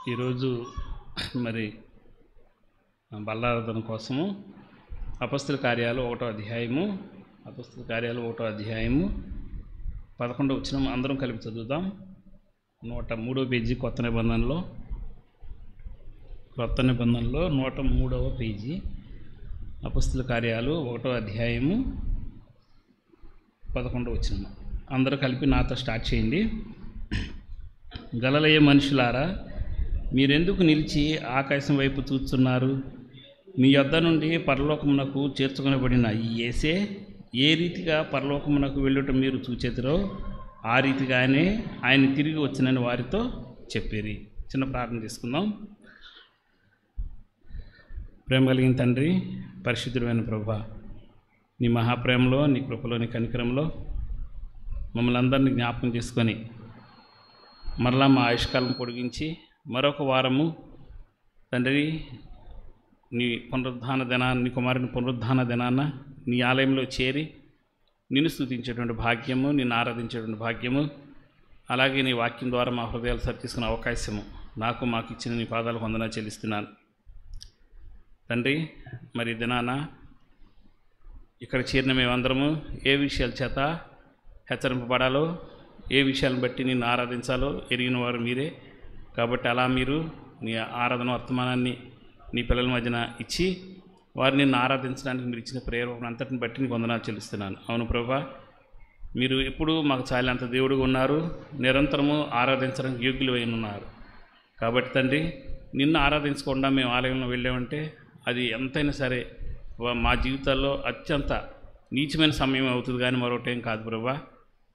ఈరోజు మరి బల్లారాధన కోసము అపొస్తలుల కార్యాలు 1వ అధ్యాయము 11వ వచనం అందరం కలిపి చదువుదాం. 103వ పేజీ కొత్త నిబంధనలో 103వ పేజీ అపొస్తలుల కార్యాలు 1వ అధ్యాయము 11వ వచనం అందరూ కలిపి నాతో స్టార్ట్ చేయండి. గలిలయ మనుషులారా, మీరెందుకు నిలిచి ఆకాశం వైపు చూస్తున్నారు? మీ యొద్ద నుండి పరలోకమునకు చేర్చుకొనబడిన ఈ యేసే ఏ రీతిగా పరలోకమునకు వెళ్ళుట మీరు చూచెదరో ఆ రీతిగానే ఆయన తిరిగి వచ్చినని వారితో చెప్పిరి. చిన్న ప్రార్థన చేసుకుందాం. ప్రేమ కలిగిన తండ్రి, పరిశుద్ధుడైన ప్రభువా, నీ మహాప్రేమలో, నీ కృపలో, నీ కనికరంలో మమ్మల్ని అందరినీ జ్ఞాపకం చేసుకొని మరలా మా ఆయుష్కాలం పొడిగించి మరొక వారము తండ్రి నీ పునరుద్ధాన దినాన్ని, నీ కుమారుని పునరుద్ధాన దినాన నీ ఆలయంలో చేరి నిన్ను స్తుతించేటువంటి భాగ్యము, నిన్ను ఆరాధించేటువంటి భాగ్యము, అలాగే నీ వాక్యం ద్వారా మా హృదయాలు సరిచేసుకునే అవకాశము మాకు ఇచ్చిన నీ పాదాలకు వందనాలు చెల్లిస్తున్నాను తండ్రి. మరి దినాన ఇక్కడ చేరిన మేమందరము ఏ విషయాల చేత హెచ్చరింపబడాలో, ఏ విషయాలను బట్టి నిన్ను ఆరాధించాలో ఎరిగిన వారు మీరే. కాబట్టి అలా మీరు నీ ఆరాధన వర్తమానాన్ని నీ పిల్లల మధ్యన ఇచ్చి వారిని నిన్ను ఆరాధించడానికి మీరు ఇచ్చిన ప్రేరణ అంతటిని బట్టి నీకు వందనాలు చెల్లిస్తున్నాను. అవును ప్రభువా, మీరు ఎప్పుడూ మాకు చాలినంత దేవుడుగా ఉన్నారు, నిరంతరము ఆరాధించడానికి యోగ్యులు అయిన ఉన్నారు. కాబట్టి తండ్రి, నిన్ను ఆరాధించకుండా మేము ఆలయంలో వెళ్ళామంటే అది ఎంతైనా సరే మా జీవితాల్లో అత్యంత నీచమైన సమయం అవుతుంది, కానీ మరొకటేం కాదు ప్రభువా.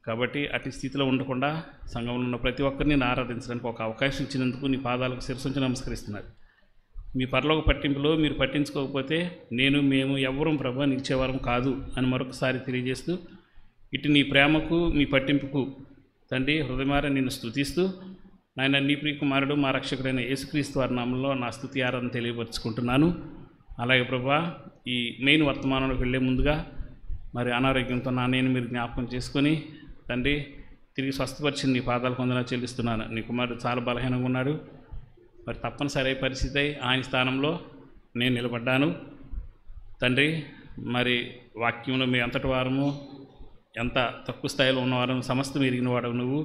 కాబట్టి అటు స్థితిలో ఉండకుండా సంఘంలో ఉన్న ప్రతి ఒక్కరిని ఆరాధించడానికి ఒక అవకాశం ఇచ్చినందుకు నీ పాదాలకు శిరసుంచి నమస్కరిస్తున్నారు. మీ పరలోక పట్టింపులో మీరు పట్టించుకోకపోతే మేము ఎవ్వరూ ప్రభువా నిలిచేవారం కాదు అని మరొకసారి తెలియజేస్తూ, ఇటు నీ ప్రేమకు, మీ పట్టింపుకు తండ్రి హృదయమారా నిన్ను స్తుతిస్తూ, నాయన నీ ప్రియ కుమారుడు మా రక్షకుడైన యేసుక్రీస్తు వారి నామంలో నా స్తుతి ఆరాధన తెలియపరుచుకుంటున్నాను. అలాగే ప్రభువా, ఈ మెయిన్ వర్తమానంలోకి వెళ్ళే ముందుగా మరి అనారోగ్యంతో నాన్నని మీరు జ్ఞాపకం చేసుకొని తండ్రి తిరిగి స్వస్థపరిచిన నీ పాదాలకు వందనాలు చెల్లిస్తున్నాను. నీ కుమారుడు చాలా బలహీనంగా ఉన్నాడు. మరి తప్పనిసరి పరిస్థితి అయి ఆయన స్థానంలో నేను నిలబడ్డాను తండ్రి. మరి వాక్యంలో మీ అంతటి వారము, ఎంత తక్కువ స్థాయిలో ఉన్నవారు, సమస్తం ఎరిగిన వాడవు నువ్వు.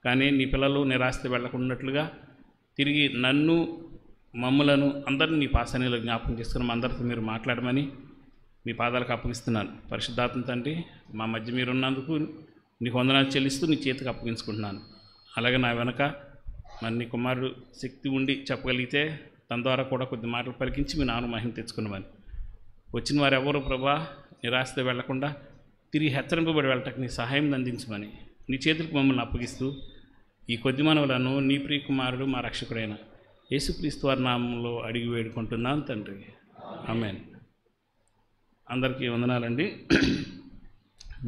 కానీ నీ పిల్లలు నిరాశ వెళ్ళకుండాట్లుగా తిరిగి నన్ను, మమ్ములను అందరినీ నీ పాసనీలో జ్ఞాపకం చేసుకుని మా అందరితో మీరు మాట్లాడమని మీ పాదాలకు అప్పగిస్తున్నాను. పరిశుద్ధాత్మ తండ్రి, మా మధ్య మీరున్నందుకు నీకు వందనాలు చెల్లిస్తూ నీ చేతికి అప్పగించుకుంటున్నాను. అలాగే నా వెనక మరి నీ కుమారుడు శక్తి ఉండి చెప్పగలిగితే తన ద్వారా కూడా కొద్ది మాటలు పలికించి మీ నాన్న మహిమ తెచ్చుకున్నామని, వచ్చిన వారు ఎవరు ప్రభా నిరాశతో వెళ్లకుండా తిరిగి హెచ్చరింపబడి వెళ్ళటానికి నీ సహాయం అందించమని నీ చేతులకు మమ్మల్ని అప్పగిస్తూ ఈ కొద్ది మనవులను నీ ప్రియ కుమారుడు మా రక్షకుడైన యేసుక్రీస్తు వారి నామంలో అడిగి వేడుకుంటున్నాను తండ్రి. ఆమేన్. అందరికీ వందనాలండి.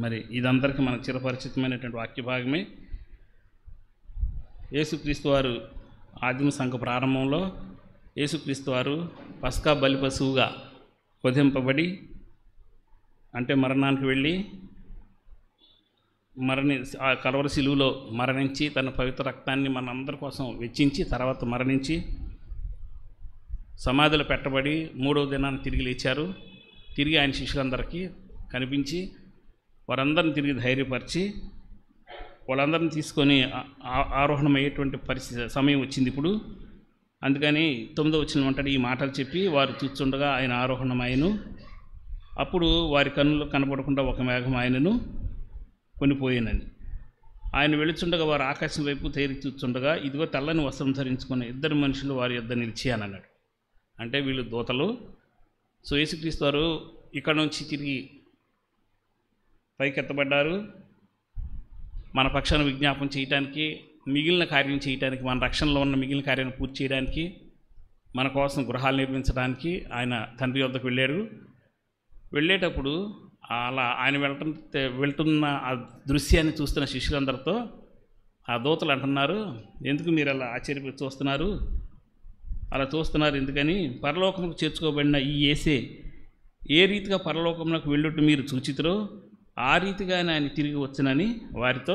మరి ఇదందరికీ మనకు చిరపరిచితమైనటువంటి వాక్య భాగమే. యేసుక్రీస్తు వారు ఆదిమ సంఘ ప్రారంభంలో యేసుక్రీస్తు వారు పస్కా బలి పశువుగా వధింపబడి, అంటే మరణానికి వెళ్ళి ఆ కలవరి శిలువలో మరణించి తన పవిత్ర రక్తాన్ని మన అందరి కోసం వెచ్చించి తర్వాత మరణించి సమాధిలో పెట్టబడి 3వ దినాన్ని తిరిగి లేచారు. తిరిగి ఆయన శిష్యులందరికీ కనిపించి వారందరిని తిరిగి ధైర్యపరిచి వాళ్ళందరిని తీసుకొని ఆరోహణమయ్యేటువంటి పరిస్థితి సమయం వచ్చింది ఇప్పుడు. అందుకని 9వ వచనం అంటాడు, ఈ మాటలు చెప్పి వారు చూస్తుండగా ఆయన ఆరోహణమాయను. అప్పుడు వారి కన్నులు కనపడకుండా ఒక మేఘం ఆయనను కొనిపోయినని. ఆయన వెళుచుండగా వారు ఆకాశం వైపు తేరి చూస్తుండగా ఇదిగో తెల్లని వస్త్రం ధరించుకున్న 2 మనుషులు వారి యొద్ద నిలిచి అని అన్నాడు. అంటే వీళ్ళు దూతలు. సో యేసుక్రీస్తు వారు ఇక్కడ నుంచి తిరిగి పైకెత్తబడ్డారు. మన పక్షాన విజ్ఞాపన చేయడానికి, మిగిలిన కార్యం చేయడానికి, మన రక్షణలో ఉన్న మిగిలిన కార్యాన్ని పూర్తి చేయడానికి, మన కోసం గృహాలు నిర్మించడానికి ఆయన తండ్రి వద్దకు వెళ్ళారు. వెళ్ళేటప్పుడు అలా ఆయన వెళ్తున్న ఆ దృశ్యాన్ని చూస్తున్న శిష్యులందరితో ఆ దూతలు అంటున్నారు, ఎందుకు మీరు అలా ఆశ్చర్యపోయి చూస్తున్నారు? అలా చూస్తున్నారు ఎందుకని? పరలోకముకు చేర్చుకోబడిన ఈ యేసే ఏ రీతిగా పరలోకమునకు వెళ్ళుట మీరు చూచితురో ఆ రీతిగానే ఆయన తిరిగి వచ్చునని వారితో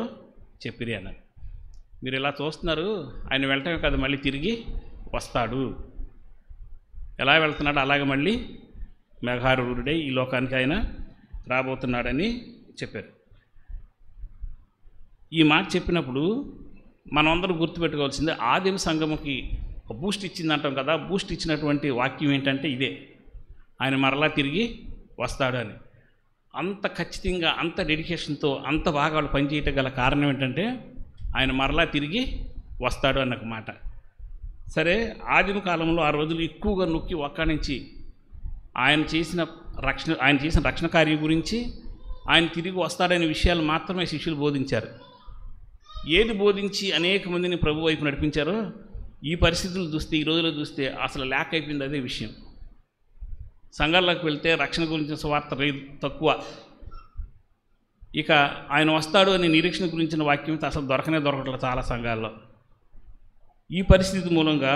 చెప్పిరి అన్నారు. మీరు ఇలా చూస్తున్నారు, ఆయన వెళ్ళటమే కాదు మళ్ళీ తిరిగి వస్తాడు. ఎలా వెళ్తున్నాడు అలాగే మళ్ళీ మేఘారూఢుడై ఈ లోకానికి ఆయన రాబోతున్నాడని చెప్పారు. ఈ మాట చెప్పినప్పుడు మనం అందరం గుర్తుపెట్టుకోవాల్సిందే, ఆదిమ సంఘముకి బూస్ట్ ఇచ్చిందంటాం కదా, బూస్ట్ ఇచ్చినటువంటి వాక్యం ఏంటంటే ఇదే, ఆయన మరలా తిరిగి వస్తాడు అని. అంత ఖచ్చితంగా, అంత డెడికేషన్తో, అంత బాగా వాళ్ళు పనిచేయటం గల కారణం ఏంటంటే ఆయన మరలా తిరిగి వస్తాడు అన్న మాట. సరే, ఆదిమ కాలంలో ఆ రోజులు ఎక్కువగా నొక్కి ఒక్క నుంచి ఆయన చేసిన రక్షణ కార్యం గురించి, ఆయన తిరిగి వస్తాడనే విషయాలు మాత్రమే శిష్యులు బోధించారు. ఏది బోధించి అనేక మందిని ప్రభు వైపు నడిపించారో ఈ పరిస్థితులు చూస్తే, ఈ రోజుల్లో చూస్తే అసలు ల్యాక్ అయిపోయింది అదే విషయం. సంఘాల్లోకి వెళ్తే రక్షణ గురించిన సువార్త తక్కువ. ఇక ఆయన వస్తాడు అనే నిరీక్షణ గురించిన వాక్యం అసలు దొరకట్లేదు చాలా సంఘాల్లో. ఈ పరిస్థితి మూలంగా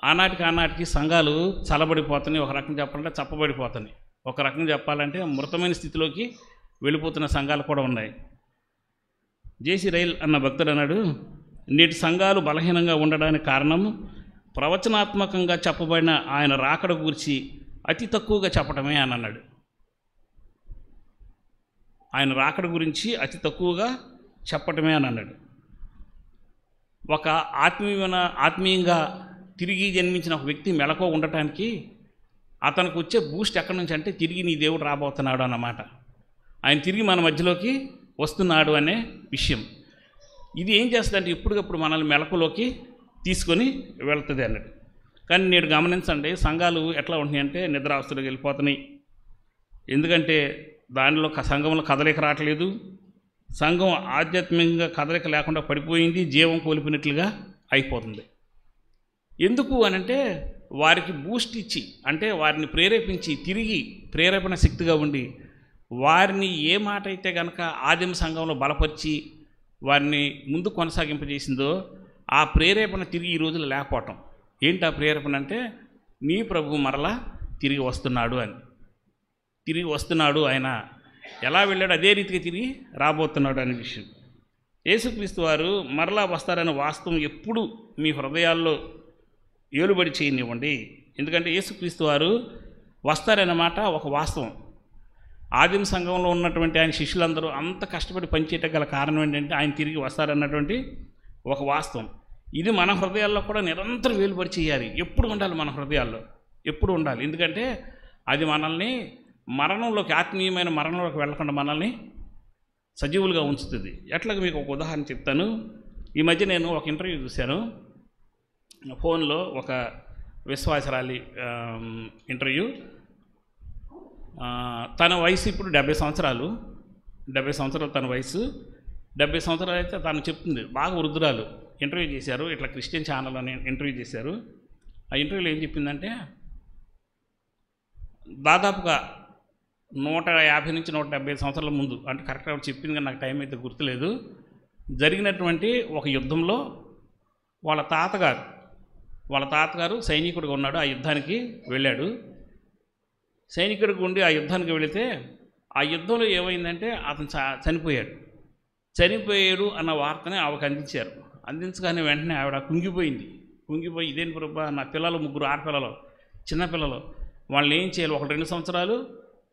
ఆనాటికి సంఘాలు చల్లబడిపోతున్నాయి, ఒక రకం చెప్పాలంటే చప్పబడిపోతున్నాయి, ఒక రకం చెప్పాలంటే మృతమైన స్థితిలోకి వెళ్ళిపోతున్న సంఘాలు కూడా ఉన్నాయి. జేసీ రైల్ అన్న భక్తుడు అన్నాడు, నేటి సంఘాలు బలహీనంగా ఉండడానికి కారణం ప్రవచనాత్మకంగా చెప్పబడిన ఆయన రాకడ గురించి అతి తక్కువగా చెప్పటమే అని అన్నాడు. ఆయన రాకడ గురించి అతి తక్కువగా చెప్పటమే అని అన్నాడు. ఒక ఆత్మీయంగా తిరిగి జన్మించిన ఒక వ్యక్తి మెలకువ ఉండటానికి అతనికి వచ్చే బూస్ట్ ఎక్కడి నుంచి అంటే తిరిగి నీ దేవుడు రాబోతున్నాడు అన్నమాట. ఆయన తిరిగి మన మధ్యలోకి వస్తున్నాడు అనే విషయం. ఇది ఏం చేస్తుందంటే ఎప్పటికప్పుడు మనల్ని మెలకులోకి తీసుకొని వెళ్తుంది అన్నాడు. కానీ నేడు గమనించండి, సంఘాలు ఎట్లా ఉంటున్నాయంటే నిద్రావస్థలోకి వెళ్ళిపోతున్నాయి. ఎందుకంటే దానిలో సంఘంలో కదలిక రావట్లేదు, సంఘం ఆధ్యాత్మికంగా కదలిక లేకుండా పడిపోయింది, జీవం కోల్పోయినట్లుగా అయిపోతుంది. ఎందుకు అనంటే వారికి బూస్ట్ ఇచ్చి, అంటే వారిని ప్రేరేపించి, తిరిగి ప్రేరేపణ శక్తిగా ఉండి వారిని ఏ మాట అయితే కనుక ఆదిమ సంఘంలో బలపరిచి వారిని ముందు కొనసాగింపజేసిందో ఆ ప్రేరేపణ తిరిగి ఈ రోజులు లేకపోవటం. ఏంటి ఆ ప్రేరేపణ అంటే నీ ప్రభు మరలా తిరిగి వస్తున్నాడు అని. తిరిగి వస్తున్నాడు, ఆయన ఎలా వెళ్ళాడు అదే రీతిగా తిరిగి రాబోతున్నాడు అనే విషయం. యేసుక్రీస్తు వారు మరలా వస్తారనే వాస్తవం ఎప్పుడు మీ హృదయాల్లో ఏలుబడి చేయనివ్వండి. ఎందుకంటే యేసుక్రీస్తు వారు వస్తారన్నమాట ఒక వాస్తవం. ఆదిమ సంఘంలో ఉన్నటువంటి ఆయన శిష్యులందరూ అంత కష్టపడి పనిచేయటం గల కారణం ఏంటంటే ఆయన తిరిగి వస్తారన్నటువంటి ఒక వాస్తవం. ఇది మన హృదయాల్లో కూడా నిరంతరం వేలుబడి చేయాలి. ఎప్పుడు ఉండాలి, మన హృదయాల్లో ఎప్పుడు ఉండాలి. ఎందుకంటే అది మనల్ని మరణంలోకి, ఆత్మీయమైన మరణంలోకి వెళ్ళకుండా మనల్ని సజీవులుగా ఉంచుతుంది. ఎట్లాగ మీకు ఒక ఉదాహరణ చెప్తాను. ఈ మధ్య నేను ఒక ఇంటర్వ్యూ చూశాను ఫోన్లో, ఒక విశ్వాసరాలి ఇంటర్వ్యూ. తన వయసు ఇప్పుడు 70 సంవత్సరాలు. 70 సంవత్సరాలు తన వయసు. 70 సంవత్సరాలు అయితే తను చెప్తుంది, బాగా వృద్ధురాలు. ఇంటర్వ్యూ చేశారు, ఇట్లా క్రిస్టియన్ ఛానల్ అని ఇంటర్వ్యూ చేశారు. ఆ ఇంటర్వ్యూలో ఏం చెప్పిందంటే దాదాపుగా 150 నుంచి 170 సంవత్సరాల ముందు, అంటే కరెక్ట్గా చెప్పింది కానీ నాకు టైం అయితే గుర్తులేదు, జరిగినటువంటి ఒక యుద్ధంలో వాళ్ళ తాతగారు సైనికుడిగా ఉన్నాడు. ఆ యుద్ధానికి వెళ్ళాడు. సైనికుడికి ఉండి ఆ యుద్ధానికి వెళితే ఆ యుద్ధంలో ఏమైందంటే అతను చనిపోయాడు అన్న వార్తని ఆవిడకి అందించారు. అందించగానే వెంటనే ఆవిడ కుంగిపోయి ఇదేంటి ప్రభా, నా పిల్లలు 3 ఆడపిల్లలు, చిన్నపిల్లలు, వాళ్ళని ఏం చేయాలి? ఒకరు 2 సంవత్సరాలు,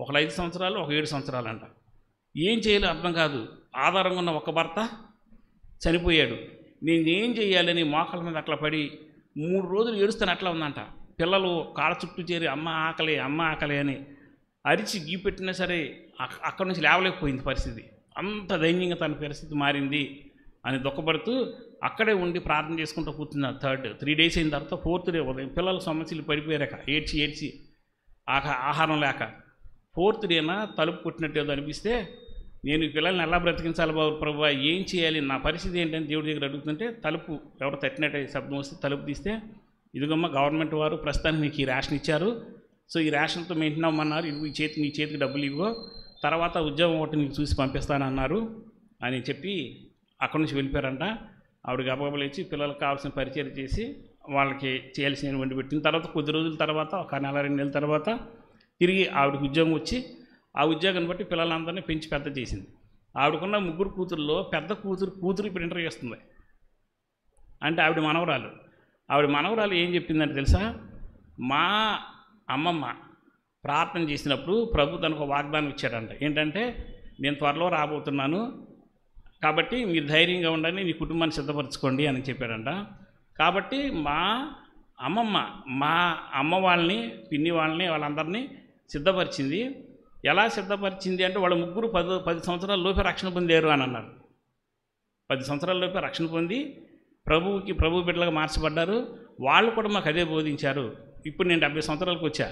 ఒకరు 5 సంవత్సరాలు, ఒక 7 సంవత్సరాలు అంట. ఏం చేయాలో అర్థం కాదు. ఆధారంగా ఉన్న ఒక భర్త చనిపోయాడు. నేను ఏం చేయాలని మోకాళ్ళ మీద అట్లా పడి 3 రోజులు ఏడుస్తాను అట్లా ఉందంట. పిల్లలు కాళ్ళ చుట్టూ చేరి అమ్మ ఆకలి అని అరిచి గీపెట్టినా సరే అక్కడి నుంచి లేవలేకపోయింది పరిస్థితి. అంత దైన్యంగా తన పరిస్థితి మారింది అని దుఃఖపడుతూ అక్కడే ఉండి ప్రార్థన చేసుకుంటూ కూర్చున్నారు. 3 days అయిన తర్వాత 4th day ఉదయం పిల్లలు సమస్యలు పడిపోయాక ఏడ్చి ఆహారం లేక 4th dayన తలుపు కొట్టినట్టు అనిపిస్తే, నేను ఈ పిల్లల్ని ఎలా బ్రతికించాలి బాబు ప్రభు, ఏం చేయాలి, నా పరిస్థితి ఏంటని దేవుడి దగ్గర అడుగుతుంటే తలుపు ఎవరు తట్టినట్టు శబ్దం వస్తే తలుపు తీస్తే, ఇదిగమ్మ గవర్నమెంట్ వారు ప్రస్తుతానికి మీకు ఈ రేషన్ ఇచ్చారు, సో ఈ రేషన్తో మెయింటైన్ అవ్వమన్నారు, నీ చేతికి డబ్బులు ఇవ్వో, తర్వాత ఉద్యోగం ఒకటి నీకు చూసి పంపిస్తానన్నారు అని చెప్పి అక్కడి నుంచి వెళ్ళిపోయారంట. ఆవిడ గబగబలు ఇచ్చి పిల్లలకు కావాల్సిన పరిచయం చేసి వాళ్ళకి చేయాల్సిన వండి పెట్టిన తర్వాత కొద్ది రోజుల తర్వాత, ఒక 1-2 నెలల తర్వాత తిరిగి ఆవిడకి ఉద్యోగం వచ్చి ఆ ఉద్యోగాన్ని బట్టి పిల్లలందరినీ పెంచి పెద్ద చేసింది. ఆవిడకున్న 3 కూతురులో పెద్ద కూతురు ఇప్పుడు ఇంటర్వ్యూ చేస్తుంది. అంటే ఆవిడ మనవరాలు ఏం చెప్పిందంటే తెలుసా, మా అమ్మమ్మ ప్రార్థన చేసినప్పుడు ప్రభు తనకు వాగ్దానం ఇచ్చాడంట. ఏంటంటే, నేను త్వరలో రాబోతున్నాను కాబట్టి మీరు ధైర్యంగా ఉండండి, మీ కుటుంబాన్ని సిద్ధపరచుకోండి అని చెప్పాడంట. కాబట్టి మా అమ్మ వాళ్ళని, పిన్ని వాళ్ళని, వాళ్ళందరినీ సిద్ధపరిచింది. ఎలా సిద్ధపరిచింది అంటే, వాళ్ళ ముగ్గురు 10 సంవత్సరాల లోపే రక్షణ పొందారు అని అన్నారు. 10 సంవత్సరాల లోపే రక్షణ పొంది ప్రభు బిడ్డలుగా మార్చబడ్డారు. వాళ్ళు కూడా మాకు అదే బోధించారు. ఇప్పుడు నేను 70 సంవత్సరాలకు వచ్చా.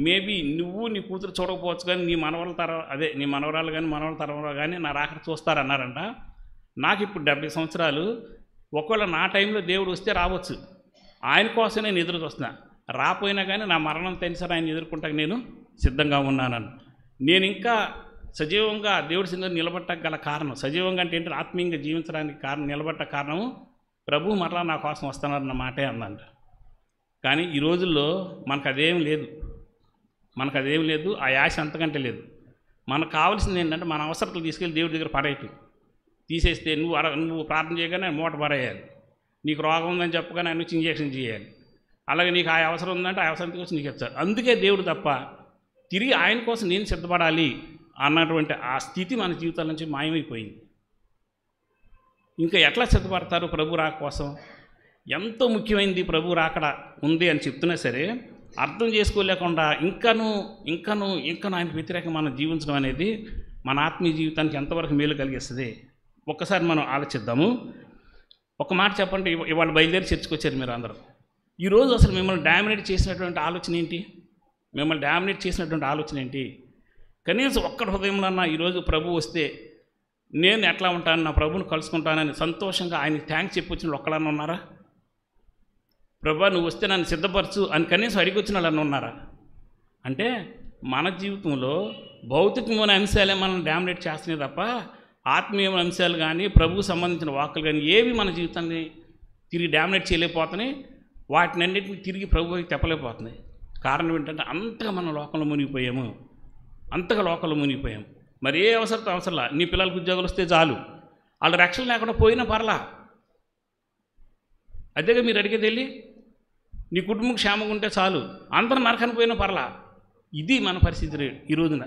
మేబీ నువ్వు నీ కూతురు చూడకపోవచ్చు, కానీ నీ మనవరాలు కానీ మనవల తరంలో కానీ నా రాకడ చూస్తారన్నారంట. నాకు ఇప్పుడు 70 సంవత్సరాలు. ఒకవేళ నా టైంలో దేవుడు వస్తే రావచ్చు, ఆయన కోసం నేను ఎదురు చూస్తున్నా. రాపోయినా కానీ నా మరణం తెలిసారి ఆయన ఎదుర్కొంటాక నేను సిద్ధంగా ఉన్నానని. నేను ఇంకా సజీవంగా దేవుడి సింగర్ నిలబట్టక గల కారణం, సజీవంగా అంటే ఏంటంటే ఆత్మీయంగా జీవించడానికి నిలబట్ట కారణము ప్రభు మరలా నా కోసం వస్తున్నారన్న మాటే అందంట. కానీ ఈ రోజుల్లో మనకు అదేం లేదు, ఆ యాశ అంతకంటే లేదు. మనకు కావాల్సింది ఏంటంటే మన అవసరతలు తీసుకెళ్ళి దేవుడి దగ్గర పడేయటం. తీసేస్తే నువ్వు ప్రార్థన చేయగానే మూట పడేయాలి, నీకు రోగం ఉందని చెప్పగానే ఆయన వచ్చి ఇంజక్షన్ చేయాలి, అలాగే నీకు ఆ అవసరం ఉందంటే ఆ అవసరం వచ్చి నీకు ఇచ్చారు. అందుకే దేవుడు తప్ప తిరిగి ఆయన కోసం నేను సిద్ధపడాలి అన్నటువంటి ఆ స్థితి మన జీవితాల నుంచి మాయమైపోయింది. ఇంకా ఎట్లా సిద్ధపడతారు ప్రభు రాక కోసం? ఎంతో ముఖ్యమైనది ప్రభు రాకడ ఉంది అని చెప్తున్నా సరే అర్థం చేసుకోలేకుండా ఇంకనూ ఆయనకు వ్యతిరేకంగా మనం జీవించడం అనేది మన ఆత్మీయ జీవితానికి ఎంతవరకు మేలు కలిగిస్తుంది ఒక్కసారి మనం ఆలోచిద్దాము. ఒక మాట చెప్పండి, ఇవాళ బయలుదేరి చర్చకు వచ్చారు మీరు అందరూ. ఈరోజు అసలు మిమ్మల్ని డామినేట్ చేసినటువంటి ఆలోచన ఏంటి? కనీసం ఒక్కడి హృదయంలో ఈరోజు ప్రభు వస్తే నేను ఎట్లా ఉంటాను, నా ప్రభుని కలుసుకుంటానని సంతోషంగా ఆయనకి థ్యాంక్స్ చెప్పొచ్చిన ఒక్కడన్నా ఉన్నారా? ప్రభా నువ్వు వస్తే నన్ను సిద్ధపరచు అని కనీసం అడిగొచ్చిన వాళ్ళన్నా ఉన్నారా? అంటే మన జీవితంలో భౌతికమైన అంశాలే మనం డామినేట్ చేస్తున్నాయి తప్ప ఆత్మీయమైన అంశాలు కానీ ప్రభుకు సంబంధించిన వాక్కులు కానీ ఏవి మన జీవితాన్ని తిరిగి డామినేట్ చేయలేకపోతున్నాయి. వాటిని అన్నింటినీ తిరిగి ప్రభుకి చెప్పలేకపోతున్నాయి. కారణం ఏంటంటే అంతగా మనం లోకంలో మునిగిపోయాము. మరి ఏ అవసరంలా నీ పిల్లలకు ఉద్యోగాలు వస్తే చాలు, వాళ్ళ రక్షణ లేకుండా పోయినా పర్లా, అదేగా మీరు అడిగేది వెళ్ళి నీ కుటుంబం క్షేమంగా ఉంటే చాలు, అందరూ నరకని పోయినా పర్లా. ఇది మన పరిస్థితి ఈ రోజున.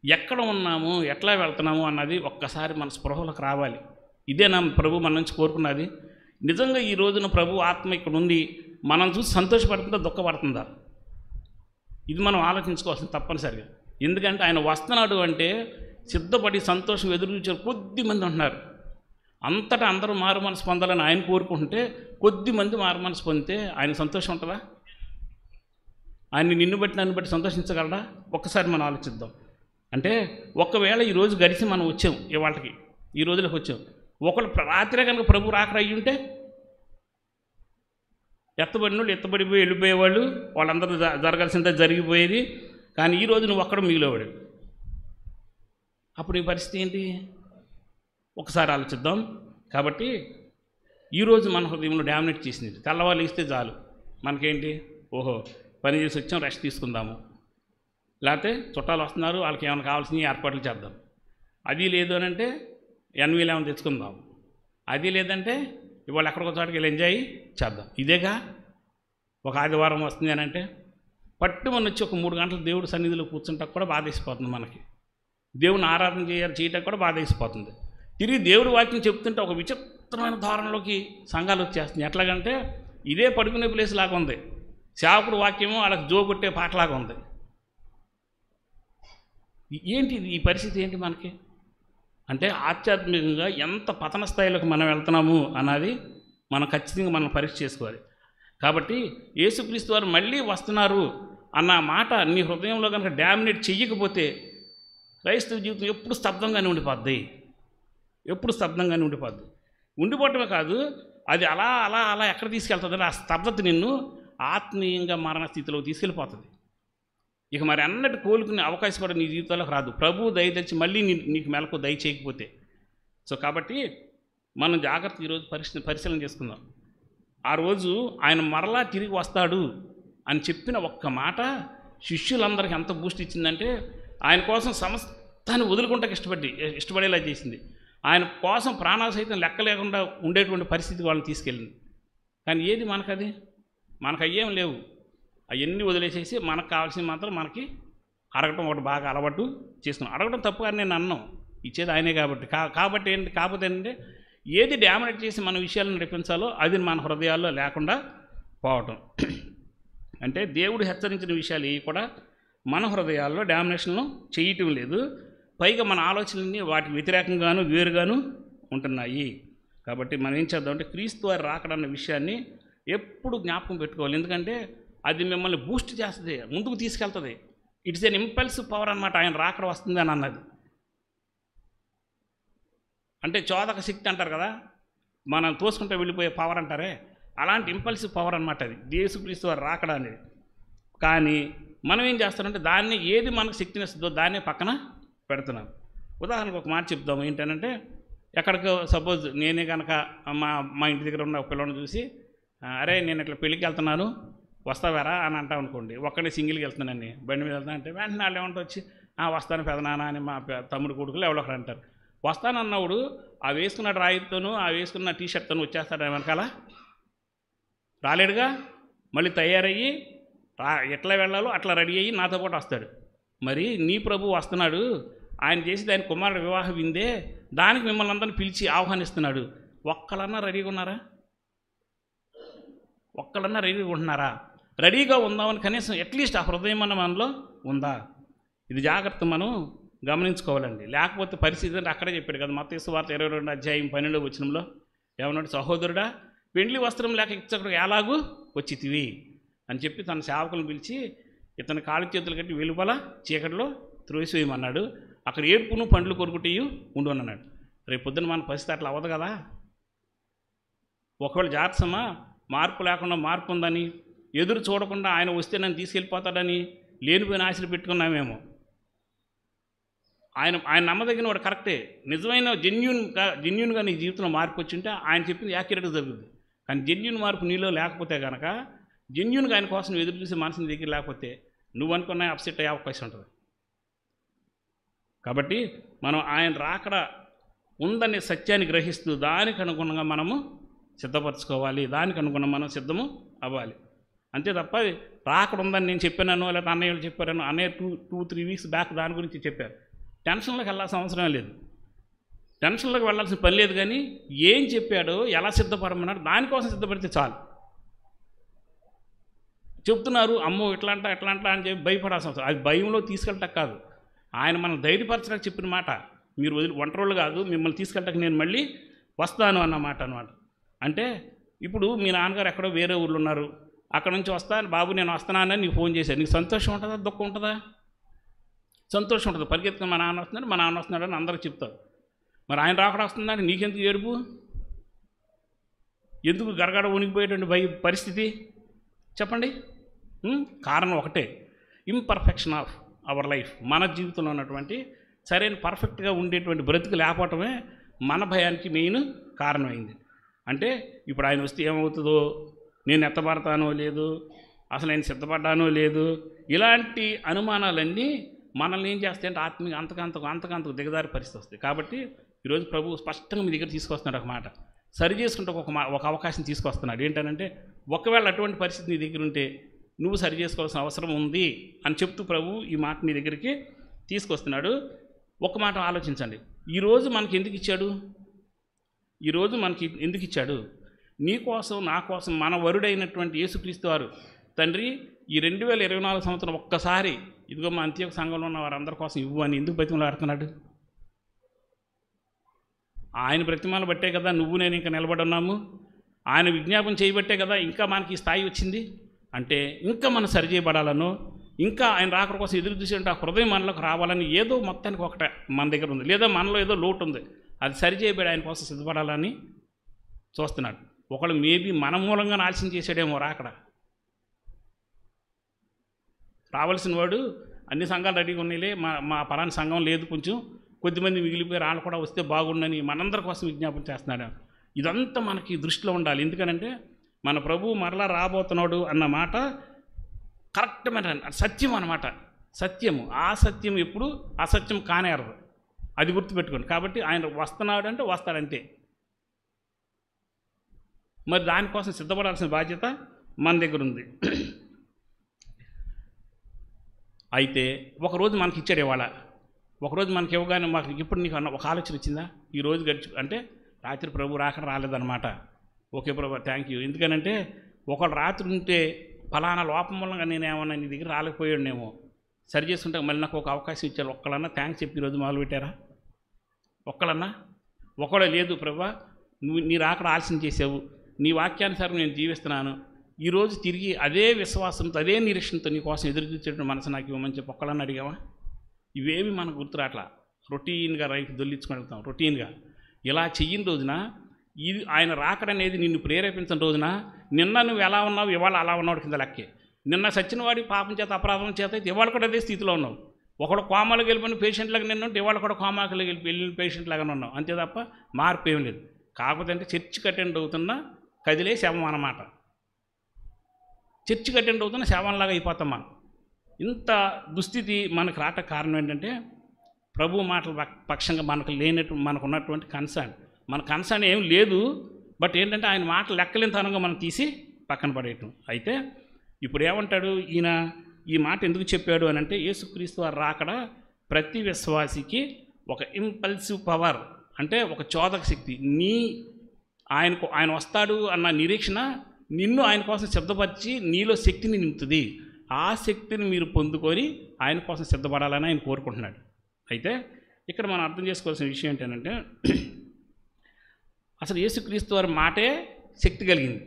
ఎక్కడ ఉన్నాము, ఎట్లా వెళ్తున్నాము అన్నది ఒక్కసారి మన స్పృహలోకి రావాలి. ఇదే నా ప్రభు మన నుంచి కోరుకున్నది. నిజంగా ఈ రోజున ప్రభు ఆత్మ ఇక్కడ ఉంది, మనం చూసి సంతోషపడుతుందా దుఃఖపడుతుందా? ఇది మనం ఆలోచించుకోవాల్సింది తప్పనిసరిగా. ఎందుకంటే ఆయన వస్తున్నాడు అంటే సిద్ధపడి సంతోషం ఎదురు చూసే కొద్ది మంది ఉంటున్నారు. అంతటా అందరూ మారు మనసు పొందాలని ఆయన కోరుకుంటే కొద్ది మంది మారు మనసు పొందితే ఆయన సంతోషం ఉంటుందా? ఆయన నిన్ను బట్టి నన్ను బట్టి సంతోషించగలరా? ఒక్కసారి మనం ఆలోచిద్దాం. అంటే ఒకవేళ ఈరోజు గడిచి మనం వచ్చాం, ఇవాళకి ఈ రోజులకు వచ్చాం, ఒకళ్ళు రాత్రే కనుక ప్రభు రాకడ అయ్యి ఉంటే ఎత్తబడిన వాళ్ళు ఎత్తబడిపోయి వెళ్ళిపోయేవాళ్ళు, వాళ్ళందరూ జరగాల్సిందే జరిగిపోయేది. కానీ ఈరోజు నువ్వు అక్కడ మిగిలేవాడు. అప్పుడు ఈ పరిస్థితి ఏంటి? ఒకసారి ఆలోచిద్దాం. కాబట్టి ఈరోజు మన హృదయంలో డామినేట్ చేసింది తెల్లవాళ్ళు ఇస్తే చాలు, మనకేంటి, ఓహో పని చేసి వచ్చాం, రెస్ట్ తీసుకుందాము, లేకపోతే చుట్టాలు వస్తున్నారు వాళ్ళకి ఏమైనా కావాల్సినవి ఏర్పాట్లు చేద్దాం, అది లేదు అని అంటే ఎన్వీలు ఏమైనా తెచ్చుకుందాం, అది లేదంటే ఇవాళ ఎక్కడికో చోటకి వెళ్ళి ఎంజాయ్ చేద్దాం. ఇదేగా ఒక ఆదివారం వస్తుంది అని అంటే పట్టుమని వచ్చి ఒక 3 గంటలు దేవుడి సన్నిధిలో కూర్చుంటాక కూడా బాధేసిపోతుంది. మనకి దేవుని ఆరాధన చేయటం కూడా బాధేసిపోతుంది. తిరిగి దేవుడి వాక్యం చెప్తుంటే ఒక విచిత్రమైన ధోరణిలోకి సంఘాలు వచ్చేస్తుంది. ఎట్లాగంటే ఇదే పడుకునే ప్లేస్ లాగా ఉంది, సేవకుడు వాక్యము వాళ్ళకి జోగొట్టే పాటలాగా ఉంది. ఏంటి ఈ పరిస్థితి ఏంటి మనకి? అంటే ఆధ్యాత్మికంగా ఎంత పతన స్థాయిలోకి మనం వెళ్తున్నాము అన్నది మనం ఖచ్చితంగా మనం పరీక్ష చేసుకోవాలి. కాబట్టి యేసుక్రీస్తు వారు మళ్ళీ వస్తున్నారు అన్న మాట నీ హృదయంలో కనుక డామినేట్ చెయ్యకపోతే క్రైస్తవ జీవితం ఎప్పుడు స్తబ్దంగానే ఉండిపోద్ది. ఉండిపోవటమే కాదు, అది అలా అలా అలా ఎక్కడ తీసుకెళ్తుంది? ఆ స్తబ్దత నిన్ను ఆత్మీయంగా మరణ స్థితిలో తీసుకెళ్ళిపోతుంది. ఇక మరి అన్నట్టు కోలుకునే అవకాశం కూడా నీ జీవితంలోకి రాదు, ప్రభు దయ తెచ్చి మళ్ళీ నీకు మెలకు దయ చేయకపోతే. సో కాబట్టి మనం జాగ్రత్త ఈరోజు పరిశీలన చేసుకుందాం. ఆ రోజు ఆయన మరలా తిరిగి వస్తాడు అని చెప్పిన ఒక్క మాట శిష్యులందరికీ ఎంత బూస్ట్ ఇచ్చిందంటే ఆయన కోసం సమస్తాన్ని వదులుకుంటాకి ఇష్టపడేలా చేసింది. ఆయన కోసం ప్రాణాలు సైతం లెక్క లేకుండా ఉండేటువంటి పరిస్థితి వాళ్ళని తీసుకెళ్ళింది. కానీ ఏది మనకది? మనకు అయ్యేం లేవు. అవన్నీ వదిలేసేసి మనకు కావాల్సింది మాత్రం మనకి అడగటం ఒకటి బాగా అలవాటు చేసుకున్నాం. అడగడం తప్పు కానీ నేను అన్నాం, ఇచ్చేది ఆయనే కాబట్టి. కాబట్టి ఏంటి, కాకపోతే ఏంటంటే ఏది డామినేట్ చేసి మన విషయాలను నడిపించాలో అది మన హృదయాల్లో లేకుండా పోవటం. అంటే దేవుడు హెచ్చరించిన విషయాలు ఇవి కూడా మన హృదయాల్లో డామినేషన్లు చేయటం లేదు. పైగా మన ఆలోచనలన్నీ వాటికి వ్యతిరేకంగాను వేరుగాను ఉంటున్నాయి. కాబట్టి మనం ఏం చేద్దామంటే క్రీస్తు వారి రాకడన్న విషయాన్ని ఎప్పుడు జ్ఞాపకం పెట్టుకోవాలి. ఎందుకంటే అది మిమ్మల్ని బూస్ట్ చేస్తుంది, ముందుకు తీసుకెళ్తుంది. ఇట్స్ ఎన్ ఇంపల్సివ్ పవర్ అన్నమాట. ఆయన రాకడ వస్తుంది అని అన్నది అంటే చోదక శక్తి అంటారు కదా, మనం తోసుకుంటే వెళ్ళిపోయే పవర్ అంటారే, అలాంటి ఇంపల్సివ్ పవర్ అనమాట అది యేసుక్రీస్తు వారు రాకడ అనేది. కానీ మనం ఏం చేస్తామంటే దాన్ని ఏది మనకు శక్తినిస్తుందో దాన్నే పక్కన పెడుతున్నాం. ఉదాహరణకు ఒక మాట చెప్తాము. ఏంటంటే ఎక్కడికో సపోజ్ నేనే కనుక మా ఇంటి దగ్గర ఉన్న పిల్లల్ని చూసి అరే నేను ఇట్లా పెళ్ళికి వెళ్తున్నాను వస్తావారా అని అంటాం అనుకోండి. ఒక్కడే సింగిల్కి వెళ్తున్నానని బండి మీద వెళ్తాను అంటే వెంటనే వాళ్ళు ఏమంటూ వచ్చి వస్తాను పెదనాన్న అని మా తమ్ముడు కొడుకులు ఎవరో ఒకరు అంటారు. వస్తానన్నప్పుడు ఆ వేసుకున్న డ్రాయర్తోనూ ఆ వేసుకున్న టీషర్ట్తోనూ వచ్చేస్తాడు వెనకాల, రాలేడుగా. మళ్ళీ తయారయ్యి ఎట్లా వెళ్ళాలో అట్లా రెడీ అయ్యి నాతో పాటు వస్తాడు. మరి నీ ప్రభు వస్తున్నాడు, ఆయన చేసి దాని కుమారుడు వివాహం విందే, దానికి మిమ్మల్ని అందరిని పిలిచి ఆహ్వానిస్తున్నాడు. ఒక్కళ్ళన్నా రెడీగా ఉన్నారా? ఒక్కళ్ళన్నా రెడీగా ఉంటున్నారా? రెడీగా ఉందామని కనీసం అట్లీస్ట్ ఆ హృదయం అన్న మనలో ఉందా? ఇది జాగ్రత్త మనం గమనించుకోవాలండి. లేకపోతే పరిస్థితి అంటే అక్కడే చెప్పాడు కదా, మత్తయి సువార్త 22:12 ఏమన్నాడు, సహోదరుడా పెండ్లి వస్త్రం లేక ఇచ్చకుడు ఎలాగూ వచ్చితివి అని చెప్పి తన సేవకులను పిలిచి ఇతని కాళ్ళు చేతులు కట్టి వెలుపల చీకటిలో త్రోసివేయమన్నాడు. అక్కడ ఏడుపును పండ్లు కొరుకుటియు ఉండు అన్నాడు. రేపు పొద్దున మన పరిస్థితి అట్లా అవ్వదు కదా. ఒకవేళ జాగ్రత్తమా మార్పు లేకుండా మార్పు ఉందని, ఎదురు చూడకుండా ఆయన వస్తే నన్ను తీసుకెళ్ళిపోతాడని లేనిపోయిన ఆశలు పెట్టుకున్నామేమో. ఆయన నమ్మదగిన వాడు కరెక్టే. నిజమైన జెన్యూన్గా నీ జీవితంలో మార్పు వచ్చింటే ఆయన చెప్పింది యాక్యురేట్గా జరుగుతుంది. కానీ జెన్యూన్ మార్పు నీలో లేకపోతే కనుక, జెన్యూన్గా ఆయన కోసం ఎదురు చూసే మనసుని దగ్గర లేకపోతే నువ్వు అనుకున్న అప్సెట్ అయ్యే అవకాశం ఉంటుంది. కాబట్టి మనం ఆయన రాకడ ఉందనే సత్యాన్ని గ్రహిస్తూ దానికి అనుగుణంగా మనము సిద్ధపరచుకోవాలి, దానికి అనుగుణంగా మనం సిద్ధము అవ్వాలి. అంతే తప్ప రాకడ ఉందని నేను చెప్పాను లేదా అన్నయ్యలు చెప్పారను, అన్నయ్య 2-3 వీక్స్ బ్యాక్ దాని గురించి చెప్పారు. టెన్షన్లోకి వెళ్ళాల్సిన అవసరం లేదు, టెన్షన్లోకి వెళ్ళాల్సిన పని లేదు. కానీ ఏం చెప్పాడో ఎలా సిద్ధపడమన్నాడు దానికోసం సిద్ధపడితే చాలు. చెప్తున్నారు అమ్మో ఎట్లా అంట అని చెప్పి భయపడాల్సిన అవసరం, అది భయంలో తీసుకెళ్ళటం కాదు. ఆయన మనం ధైర్యపరచడానికి చెప్పిన మాట, మీరు ఒంటరోళ్ళు కాదు, మిమ్మల్ని తీసుకెళ్ళటానికి నేను మళ్ళీ వస్తాను అన్నమాట అనమాట. అంటే ఇప్పుడు మీ నాన్నగారు ఎక్కడో వేరే ఊళ్ళో ఉన్నారు, అక్కడ నుంచి వస్తాను బాబు నేను వస్తున్నానని నీకు ఫోన్ చేశాను, నీకు సంతోషం ఉంటుందా దుఃఖం ఉంటుందా? సంతోషం ఉంటుంది. పరిగెత్తుకుని మా నాన్న వస్తున్నాడు అని అందరికి చెప్తారు. మరి ఆయన రాకడ వస్తుందని నీకెందుకు ఏడుపు? ఎందుకు గరగడ ఉనికిపోయేటువంటి పరిస్థితి చెప్పండి? కారణం ఒకటే, ఇంపర్ఫెక్షన్ ఆఫ్ అవర్ లైఫ్. మన జీవితంలో ఉన్నటువంటి సరైన పర్ఫెక్ట్గా ఉండేటువంటి బ్రతుకు లేకపోవటమే మన భయానికి మెయిన్ కారణమైంది. అంటే ఇప్పుడు ఆయన వస్తే ఏమవుతుందో, నేను ఎత్తబడతానో లేదు, అసలు ఆయన సిద్ధపడ్డానో లేదు, ఇలాంటి అనుమానాలన్నీ మనల్ని ఏం చేస్తాయంటే ఆత్మీయ అంతకంతకు దిగదారి పరిస్థితి వస్తుంది. కాబట్టి ఈరోజు ప్రభు స్పష్టంగా మీ దగ్గర తీసుకొస్తున్నాడు. ఒక మాట సరి చేసుకుంటే ఒక అవకాశం తీసుకొస్తున్నాడు. ఏంటంటే ఒకవేళ అటువంటి పరిస్థితి నీ దగ్గర ఉంటే నువ్వు సరి చేసుకోవాల్సిన అవసరం ఉంది అని చెప్తూ ప్రభు ఈ మాట నీ దగ్గరికి తీసుకొస్తున్నాడు. ఒక మాట ఆలోచించండి, ఈరోజు మనకి ఎందుకు ఇచ్చాడు? నీ కోసం నా కోసం మన వరుడైనటువంటి యేసుక్రీస్తు వారు తండ్రి ఈ 2024 సంవత్సరం ఒక్కసారి ఇదిగో మా అంత్యోక సంఘంలో ఉన్న వారందరి కోసం ఇవ్వు అని ఎందుకు బ్రతిమలాడుతున్నాడు? ఆయన బ్రతిమాలు బట్టే కదా నువ్వు నేను ఇంకా నిలబడి ఉన్నాము. ఆయన విజ్ఞాపన చేయబట్టే కదా ఇంకా మనకి ఈ స్థాయి వచ్చింది. అంటే ఇంకా మనం సరిచేయబడాలనో, ఇంకా ఆయన రాకడ కోసం ఎదురు చూసేట హృదయం మనలోకి రావాలని ఏదో మొత్తానికి ఒకటే మన దగ్గర ఉంది, లేదా మనలో ఏదో లోటు ఉంది, అది సరిచేయబడి ఆయన కోసం సిద్ధపడాలని చూస్తున్నాడు. ఒకళ్ళు మేబీ మన మూలంగా ఆలస్యం చేసాడేమో రాకడ. రావాల్సిన వాడు అన్ని సంఘాలు రెడీగా ఉన్నాయిలే, మా పలానా సంఘం లేదు, కొంచెం కొద్దిమంది మిగిలిపోయి వాళ్ళు కూడా వస్తే బాగుండని మనందరి కోసం విజ్ఞాపన చేస్తున్నాడు. ఇదంతా మనకి దృష్టిలో ఉండాలి. ఎందుకనంటే మన ప్రభువు మరలా రాబోతున్నాడు అన్న మాట కరెక్ట్మైన సత్యం అన్నమాట. సత్యము, ఆ సత్యం ఎప్పుడు అసత్యం కానేరదు, అది గుర్తుపెట్టుకోండి. కాబట్టి ఆయన వస్తున్నాడు అంటే వస్తాడంతే. మరి దానికోసం సిద్ధపడాల్సిన బాధ్యత మన దగ్గర ఉంది. అయితే ఒకరోజు మనకి ఇచ్చాడు ఇవాళ, ఒకరోజు మనకి ఇవ్వగానే మాకు ఇప్పుడు నీకు అన్న ఒక ఆలోచన వచ్చిందా, ఈరోజు గడిచి అంటే రాత్రి ప్రభు రాకడ రాలేదన్నమాట. ఓకే ప్రభు థ్యాంక్ యూ. ఎందుకనంటే ఒకళ్ళు రాత్రి ఉంటే ఫలానా లోపం వల్ల నేను ఏమన్నా నీ దగ్గర రాలేకపోయాడునేమో, సరి చేసుకుంటే మళ్ళీ నాకు ఒక అవకాశం ఇచ్చారు. ఒక్కళ్ళన్నా థ్యాంక్స్ చెప్పి ఈరోజు మొదలుపెట్టారా? ఒక్కళ్ళన్నా? ఒకడే లేదు ప్రభు నువ్వు నీ రాకడ ఆలస్యం చేసావు, నీ వాక్యానుసారం నేను జీవిస్తున్నాను, ఈరోజు తిరిగి అదే విశ్వాసంతో అదే నిరీక్షణతో నీ కోసం ఎదురు చూసేటువంటి మనసు నాకు ఇవ్వమని చెప్పి ఒక్కళ్ళని అడిగావా? ఇవేమి మనకు గుర్తురాట్లా. రొటీన్గా రైతు దొల్లించుకొని వెళ్తాం. రొటీన్గా ఇలా చెయ్యని రోజున ఇది ఆయన రాకడనేది నిన్ను ప్రేరేపించిన రోజున నిన్న నువ్వు ఎలా ఉన్నావు ఇవాళ అలా ఉన్నాడు కింద లెక్కే. నిన్న సచ్చినవాడి పాపం చేత అపరాధం చేత అయితే ఇవాళ కూడా అదే స్థితిలో ఉన్నావు. ఒకడు కోమాలకు వెళ్ళిపోయిన పేషెంట్లాగా నిన్న ఉంటే ఇవాళ కూడా కోమాలకు వెళ్ళిన పేషెంట్ లాగానే ఉన్నావు. అంతే తప్ప మార్పు ఏం లేదు. కాకపోతే అంటే చర్చికి అటెండ్ అవుతున్న కదిలే శవం అన్నమాట. చర్చికి అటెండ్ అవుతున్న శవంలాగా అయిపోతాం మనం. ఇంత దుస్థితి మనకు రాట కారణం ఏంటంటే ప్రభు మాటల పక్షంగా మనకు ఉన్నటువంటి కన్సర్న్. మన కన్సర్న్ ఏం లేదు, బట్ ఏంటంటే ఆయన మాటలు లెక్కలేనితనంగా మనం తీసి పక్కన పడేయటం. అయితే ఇప్పుడు ఏమంటాడు ఈయన, ఈ మాట ఎందుకు చెప్పాడు అని అంటే యేసుక్రీస్తు వారు రాకడ ప్రతి విశ్వాసికి ఒక ఇంపల్సివ్ పవర్, అంటే ఒక చోదక శక్తి. ఆయన వస్తాడు అన్న నిరీక్షణ నిన్ను ఆయన కోసం సిద్ధపరిచి నీలో శక్తిని నింపుతుంది. ఆ శక్తిని మీరు పొందుకొని ఆయన కోసం సిద్ధపడాలని ఆయన కోరుకుంటున్నాడు. అయితే ఇక్కడ మనం అర్థం చేసుకోవాల్సిన విషయం ఏంటంటే అసలు యేసుక్రీస్తు వారి మాటే శక్తి కలిగింది.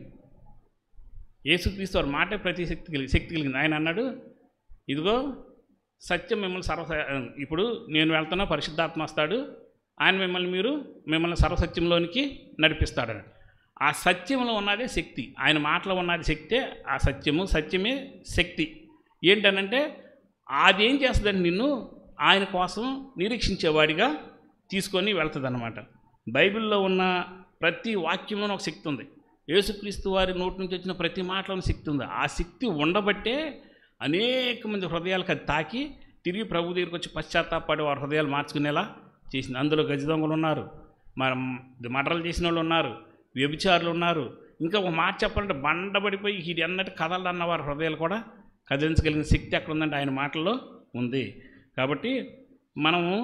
యేసుక్రీస్తు వారి మాటే ప్రతి శక్తి కలిగింది. ఆయన అన్నాడు, ఇదిగో సత్యం మిమ్మల్ని ఇప్పుడు నేను వెళ్తున్నా, పరిశుద్ధాత్మ వస్తాడు, ఆయన మిమ్మల్ని సర్వసత్యంలోనికి నడిపిస్తాడని. ఆ సత్యంలో ఉన్నదే శక్తి, ఆయన మాటలో ఉన్నది శక్తే. ఆ సత్యమే శక్తి. ఏంటనంటే అదేం చేస్తుందంటే నిన్ను ఆయన కోసం నిరీక్షించేవాడిగా తీసుకొని వెళ్తుంది అన్నమాట. బైబిల్లో ఉన్న ప్రతి వాక్యంలోనూ ఒక శక్తి ఉంది. యేసుక్రీస్తు వారి నోటి నుంచి వచ్చిన ప్రతి మాటలోనూ శక్తి ఉంది. ఆ శక్తి ఉండబట్టే అనేక మంది హృదయాలకు అది తాకి తిరిగి ప్రభు దగ్గరికి వచ్చి పశ్చాత్తాపడి వారి హృదయాలు మార్చుకునేలా చేసింది. అందులో గజ దొంగలు ఉన్నారు, మర్డర్లు చేసిన వాళ్ళు ఉన్నారు, వ్యభిచారులు ఉన్నారు. ఇంకా ఒక మాట చెప్పాలంటే బండబడిపోయి ఇది అన్నట్టు కథలు అన్న వారి హృదయాలు కూడా కదిలించగలిగిన శక్తి ఎక్కడ ఉందంటే ఆయన మాటల్లో ఉంది. కాబట్టి మనము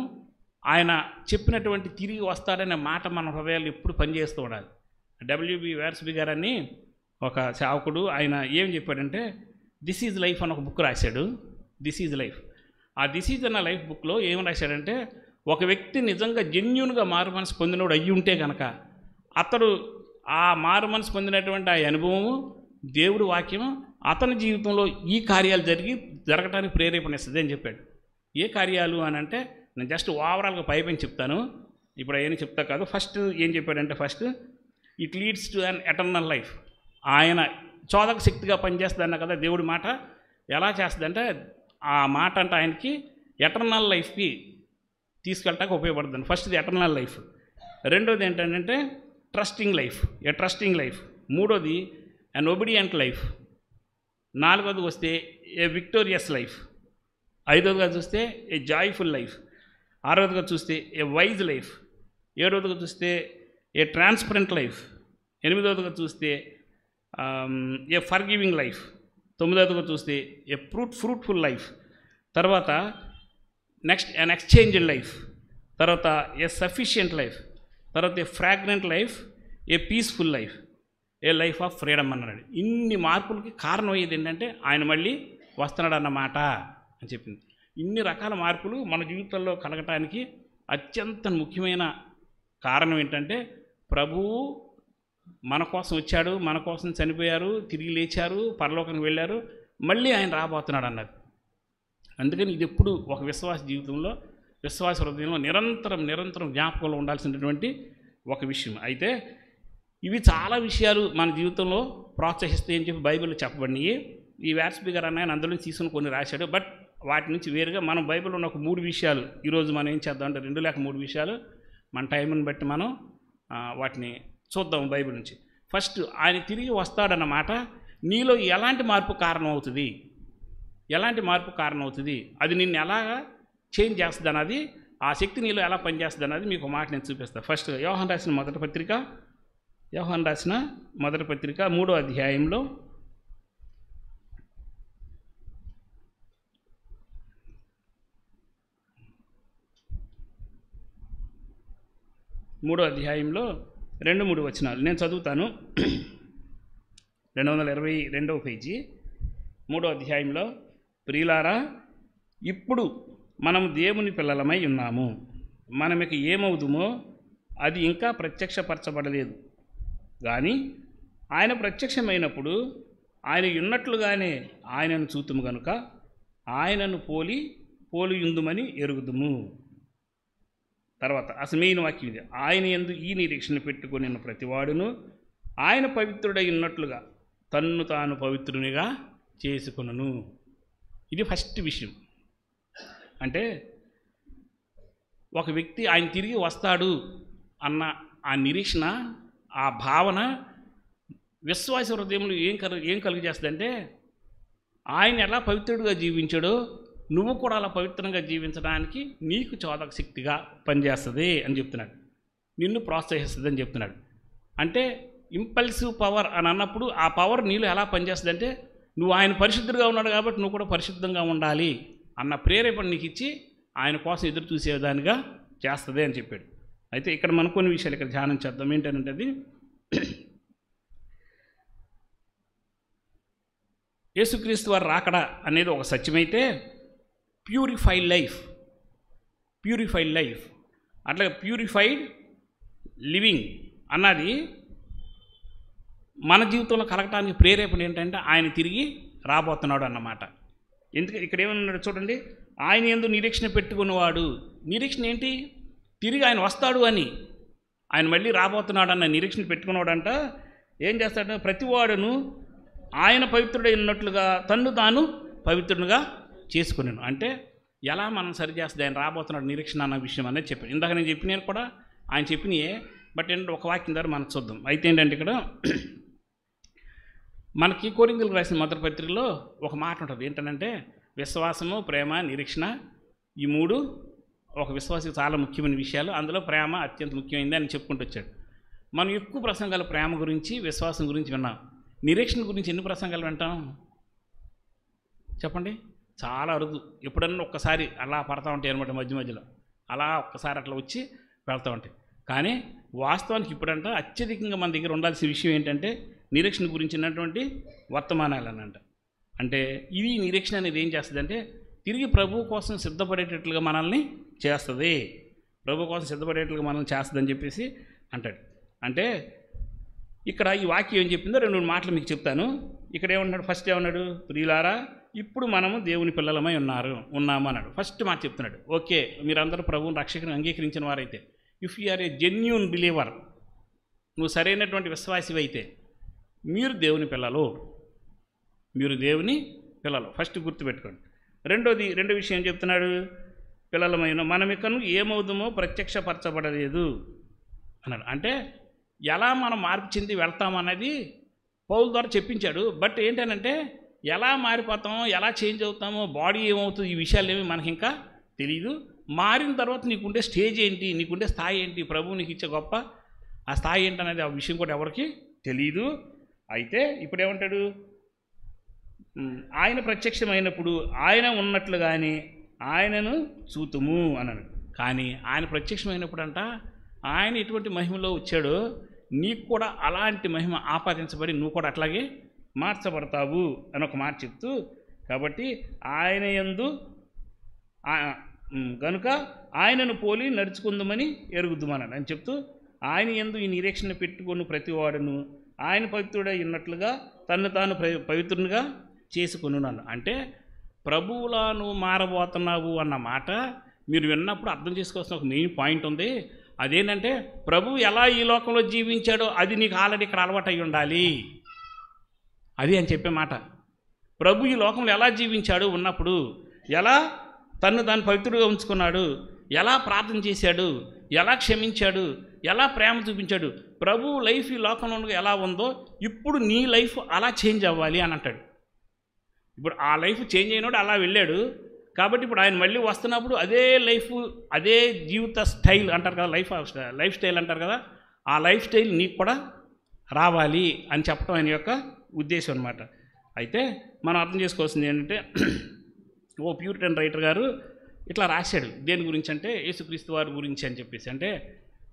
ఆయన చెప్పినటువంటి తిరిగి వస్తాడనే మాట మన హృదయాలు ఎప్పుడు పనిచేస్తూ ఉండాలి. డబ్ల్యూబి వేర్స్బీ గారని ఒక సేవకుడు ఆయన ఏం చెప్పాడంటే దిస్ ఈజ్ లైఫ్ అని ఒక బుక్ రాశాడు. This is life. ఆ దిస్ ఈజ్ అన్న లైఫ్ బుక్లో ఏం రాశాడంటే ఒక వ్యక్తి నిజంగా జెన్యూన్గా మారు మనసు పొందినోడు అయ్యి ఉంటే కనుక అతడు ఆ మారు మనసు పొందినటువంటి ఆ అనుభవము దేవుడి వాక్యము అతని జీవితంలో ఈ కార్యాలు జరగటానికి ప్రేరేపణ ఇస్తుంది అని చెప్పాడు. ఏ కార్యాలు అని అంటే నేను జస్ట్ ఓవరాల్గా పైపైన చెప్తాను, ఇప్పుడు ఏం చెప్తా కాదు. ఫస్ట్ ఏం చెప్పాడంటే first it leads to an eternal life. ఆయన చోదక శక్తిగా పనిచేస్తుంది అన్న కదా దేవుడి మాట. ఎలా చేస్తుందంటే ఆ మాట అంటే ఆయనకి ఎటర్నల్ లైఫ్కి తీసుకెళ్ళటానికి ఉపయోగపడుతుంది. ఫస్ట్ది ఎటర్నల్ లైఫ్. రెండోది ఏంటంటే ట్రస్టింగ్ లైఫ్. మూడోది అన్ ఒబీడియంట్ లైఫ్. నాలుగోది వస్తే ఏ విక్టోరియస్ లైఫ్. ఐదోదిగా చూస్తే ఏ జాయ్ఫుల్ లైఫ్. ఆరోదిగా చూస్తే ఏ వైజ్ లైఫ్. ఏడోదిగా చూస్తే ఏ ట్రాన్స్పరెంట్ లైఫ్. ఎనిమిదోదిగా చూస్తే ఏ ఫర్గివింగ్ లైఫ్. తొమ్మిదోదిగా చూస్తే ఏ ఫ్రూట్ఫుల్ లైఫ్. తర్వాత నెక్స్ట్ అన్ ఎక్స్చేంజ్డ్ లైఫ్. తర్వాత ఏ సఫిషియంట్ లైఫ్. తర్వాత a fragrant life, a peaceful life, a life of freedom అన్నాడు. ఇన్ని మార్పులకి కారణం అయ్యేది ఏంటంటే ఆయన మళ్ళీ వస్తున్నాడు అన్నమాట అని చెప్పింది. ఇన్ని రకాల మార్పులు మన జీవితంలో కలగటానికి అత్యంత ముఖ్యమైన కారణం ఏంటంటే ప్రభువు మన కోసం వచ్చాడు, మన కోసం చనిపోయారు, తిరిగి లేచారు, పరలోకానికి వెళ్ళారు, మళ్ళీ ఆయన రాబోతున్నాడు అన్నది. అందుకని ఇది ఎప్పుడు ఒక విశ్వాస జీవితంలో, విశ్వాస హృదయంలో నిరంతరం జ్ఞాపకంలో ఉండాల్సినటువంటి ఒక విషయం. అయితే ఇవి చాలా విషయాలు మన జీవితంలో ప్రోత్సహిస్తాయని చెప్పి బైబిల్లో చెప్పబడినాయి. ఈ వేర్స్బీ గారు అన్న ఆయన అందులో తీసుకుని కొన్ని రాశాడు. బట్ వాటి నుంచి వేరుగా మనం బైబిల్లో ఉన్న ఒక 3 విషయాలు ఈరోజు మనం ఏం చేద్దాం అంటే 2 లేక 3 విషయాలు మన టైంని బట్టి మనం వాటిని చూద్దాం బైబిల్ నుంచి. ఫస్ట్ ఆయన తిరిగి వస్తాడన్నమాట నీలో ఎలాంటి మార్పు కారణం అవుతుంది, అది నిన్ను ఎలాగా చేంజ్ చేస్తుంది అన్నది, ఆ శక్తి నీలో ఎలా పనిచేస్తుంది అన్నది మీకు మాట నేను చూపిస్తాను. ఫస్ట్ యోహాను రాసిన మొదటి పత్రిక యోహాను రాసిన మొదటి పత్రిక 3వ అధ్యాయంలో 2-3 వచనాలు నేను చదువుతాను. 222వ పేజీ 3వ అధ్యాయంలో, ప్రియులారా, ఇప్పుడు మనం దేవుని పిల్లలమై ఉన్నాము. మనమిక ఏమవుదుమో అది ఇంకా ప్రత్యక్షపరచబడలేదు. కానీ ఆయన ప్రత్యక్షమైనప్పుడు ఆయన ఉన్నట్లుగానే ఆయనను చూతుము గనుక ఆయనను పోలియుందుమని ఎరుగుదుము. తర్వాత అసమైన వాక్యం ఇది. ఆయన యందు ఈ నిరీక్షణ పెట్టుకొని ప్రతివాడును ఆయన పవిత్రుడై ఉన్నట్లుగా తన్ను తాను పవిత్రునిగా చేసుకొనును. ఇది ఫస్ట్ విషయం. అంటే ఒక వ్యక్తి ఆయన తిరిగి వస్తాడు అన్న ఆ నిరీక్షణ, ఆ భావన విశ్వాస హృదయంలో ఏం కలుగజేస్తుందంటే, ఆయన ఎలా పవిత్రుడిగా జీవించాడో నువ్వు కూడా అలా పవిత్రంగా జీవించడానికి నీకు చోదక శక్తిగా పనిచేస్తుంది అని చెప్తున్నాడు. నిన్ను ప్రోత్సహిస్తుంది అని చెప్తున్నాడు. అంటే ఇంపల్సివ్ పవర్ అని అన్నప్పుడు ఆ పవర్ నీలో ఎలా పనిచేస్తుంది అంటే, నువ్వు ఆయన పరిశుద్ధుడిగా ఉన్నాడు కాబట్టి నువ్వు కూడా పరిశుద్ధంగా ఉండాలి అన్న ప్రేరేపణ నీకు ఇచ్చి ఆయన కోసం ఎదురు చూసేదానిగా చేస్తుంది అని చెప్పాడు. అయితే ఇక్కడ మనం కొన్ని విషయాలు ఇక్కడ ధ్యానం చేద్దాం. ఏంటంటే, అది యేసుక్రీస్తు వారు రాకడా అనేది ఒక సత్యమైతే, ప్యూరిఫైడ్ లైఫ్ అట్లాగే ప్యూరిఫైడ్ లివింగ్ అన్నది మన జీవితంలో కలగటానికి ప్రేరేపణ ఏంటంటే ఆయన తిరిగి రాబోతున్నాడు అన్నమాట. ఎందుకంటే ఇక్కడ ఏమన్నాడు చూడండి, ఆయన యందు నిరీక్షణ పెట్టుకున్నవాడు. నిరీక్షణ ఏంటి? తిరిగి ఆయన వస్తాడు అని, ఆయన మళ్ళీ రాబోతున్నాడు అన్న నిరీక్షణ పెట్టుకున్నవాడంట ఏం చేస్తాడు? ప్రతివాడును ఆయన పవిత్రుడై ఉన్నట్లుగా తన్ను తాను పవిత్రునిగా చేసుకున్నాను. అంటే ఎలా మనం సరి చేస్తుంది ఆయన రాబోతున్నాడు నిరీక్షణ అన్న విషయం అనేది చెప్పాను. ఇందాక నేను చెప్పిన కూడా ఆయన చెప్పినయే. బట్ ఏంటంటే ఒక వాక్యం ద్వారా మనం చూద్దాం. అయితే ఏంటంటే ఇక్కడ మనకి కొరింథీయులకు రాసిన మొదటి పత్రికలో ఒక మాట ఉంటుంది. ఏంటంటే విశ్వాసము, ప్రేమ, నిరీక్షణ, ఈ మూడు ఒక విశ్వాసకి చాలా ముఖ్యమైన విషయాలు. అందులో ప్రేమ అత్యంత ముఖ్యమైనది అని చెప్పుకుంటూ వచ్చాడు. మనం ఎక్కువ ప్రసంగాలు ప్రేమ గురించి, విశ్వాసం గురించి విన్నాం. నిరీక్షణ గురించి ఎన్ని ప్రసంగాలు వింటాం చెప్పండి? చాలా అరుదు. ఎప్పుడన్నా ఒక్కసారి అలా పడతా ఉంటాయి అనమాట, మధ్యలో అలా ఒక్కసారి అట్లా వచ్చి వెళ్తూ ఉంటాయి. కానీ వాస్తవానికి ఇప్పుడంట అత్యధికంగా మన దగ్గర ఉండాల్సిన విషయం ఏంటంటే నిరీక్షణ గురించి ఉన్నటువంటి వర్తమానాలు అనంట. అంటే ఇది నిరీక్షణ అనేది ఏం చేస్తుందంటే తిరిగి ప్రభు కోసం సిద్ధపడేటట్లుగా మనల్ని చేస్తుంది. ప్రభు కోసం సిద్ధపడేటట్లుగా మనల్ని చేస్తుందని చెప్పేసి అంటాడు. అంటే ఇక్కడ ఈ వాక్యం ఏం చెప్పిందో 2 మాటలు మీకు చెప్తాను. ఇక్కడ ఏమన్నాడు? ఫస్ట్ ఏమన్నాడు? ప్రియులారా, ఇప్పుడు మనము దేవుని పిల్లలమై ఉన్నాము అన్నాడు. ఫస్ట్ మాట చెప్తున్నాడు. ఓకే, మీరందరూ ప్రభువుని రక్షకుని అంగీకరించిన వారైతే, if you are a genuine believer, నువ్వు సరైనటువంటి విశ్వాసివి అయితే మీరు దేవుని పిల్లలు. ఫస్ట్ గుర్తుపెట్టుకోండి. రెండో విషయం ఏం చెప్తున్నాడు? పిల్లలమైన మనమికను ఏమవుదామో ప్రత్యక్షపరచబడలేదు అన్నాడు. అంటే ఎలా మనం మార్పు చెంది వెళ్తామన్నది పౌలు ద్వారా చెప్పించాడు. బట్ ఏంటంటే ఎలా మారిపోతామో, ఎలా చేంజ్ అవుతామో, బాడీ ఏమవుతుంది, ఈ విషయాలు ఏమి మనకి ఇంకా తెలియదు. మారిన తర్వాత నీకుండే స్టేజ్ ఏంటి, నీకుండే స్థాయి ఏంటి, ప్రభువు నీకు ఇచ్చే గొప్ప ఆ స్థాయి ఏంటనేది ఆ విషయం కూడా ఎవరికి తెలియదు. అయితే ఇప్పుడు ఏమంటాడు? ఆయన ప్రత్యక్షమైనప్పుడు ఆయన ఉన్నట్లుగానే ఆయనను చూతుము అన్నాడు. కానీ ఆయన ప్రత్యక్షమైనప్పుడు అంట ఆయన ఎటువంటి మహిమలో వచ్చాడో నీకు కూడా అలాంటి మహిమ ఆపాదించబడి నువ్వు కూడా అట్లాగే మార్చబడతావు అని ఒక మాట చెప్తూ, కాబట్టి ఆయన యందు గనుక ఆయనను పోలి నడుచుకుందామని ఎరుగుద్దుమన్నాడు అని చెప్తూ, ఆయన యందు ఈ నిరీక్షణ పెట్టుకొని ప్రతివాడును ఆయన పవిత్రుడై ఉన్నట్లుగా తన్ను తాను పవిత్రునిగా చేసుకొనున్నాను. అంటే ప్రభువులా నువ్వు మారబోతున్నావు అన్న మాట మీరు విన్నప్పుడు అర్థం చేసుకోవాల్సిన ఒక మెయిన్ పాయింట్ ఉంది. అదేంటంటే ప్రభువు ఎలా ఈ లోకంలో జీవించాడో అది నీకు ఆల్రెడీ ఇక్కడ అలవాటు అయి ఉండాలి. అది అని చెప్పే మాట. ప్రభు ఈ లోకంలో ఎలా జీవించాడు ఉన్నప్పుడు, ఎలా తన్ను తాను పవిత్రుడిగా ఉంచుకున్నాడు, ఎలా ప్రార్థన చేశాడు, ఎలా క్షమించాడు, ఎలా ప్రేమ చూపించాడు, ప్రభు లైఫ్ ఈ లోకంలో ఎలా ఉందో ఇప్పుడు నీ లైఫ్ అలా చేంజ్ అవ్వాలి అని అంటాడు. ఇప్పుడు ఆ లైఫ్ చేంజ్ అయినాడు, అలా వెళ్ళాడు. కాబట్టి ఇప్పుడు ఆయన మళ్ళీ వస్తున్నప్పుడు అదే లైఫ్, అదే జీవిత స్టైల్ అంటారు కదా, లైఫ్ స్టైల్ అంటారు కదా, ఆ లైఫ్ స్టైల్ నీకు కూడా రావాలి అని చెప్పడం ఆయన యొక్క ఉద్దేశం అనమాట. అయితే మనం అర్థం చేసుకోవాల్సింది ఏంటంటే ఓ ప్యూరిటన్ రైటర్ గారు ఇట్లా రాశాడు. దేని గురించి అంటే యేసుక్రీస్తు వారి గురించి అని చెప్పేసి. అంటే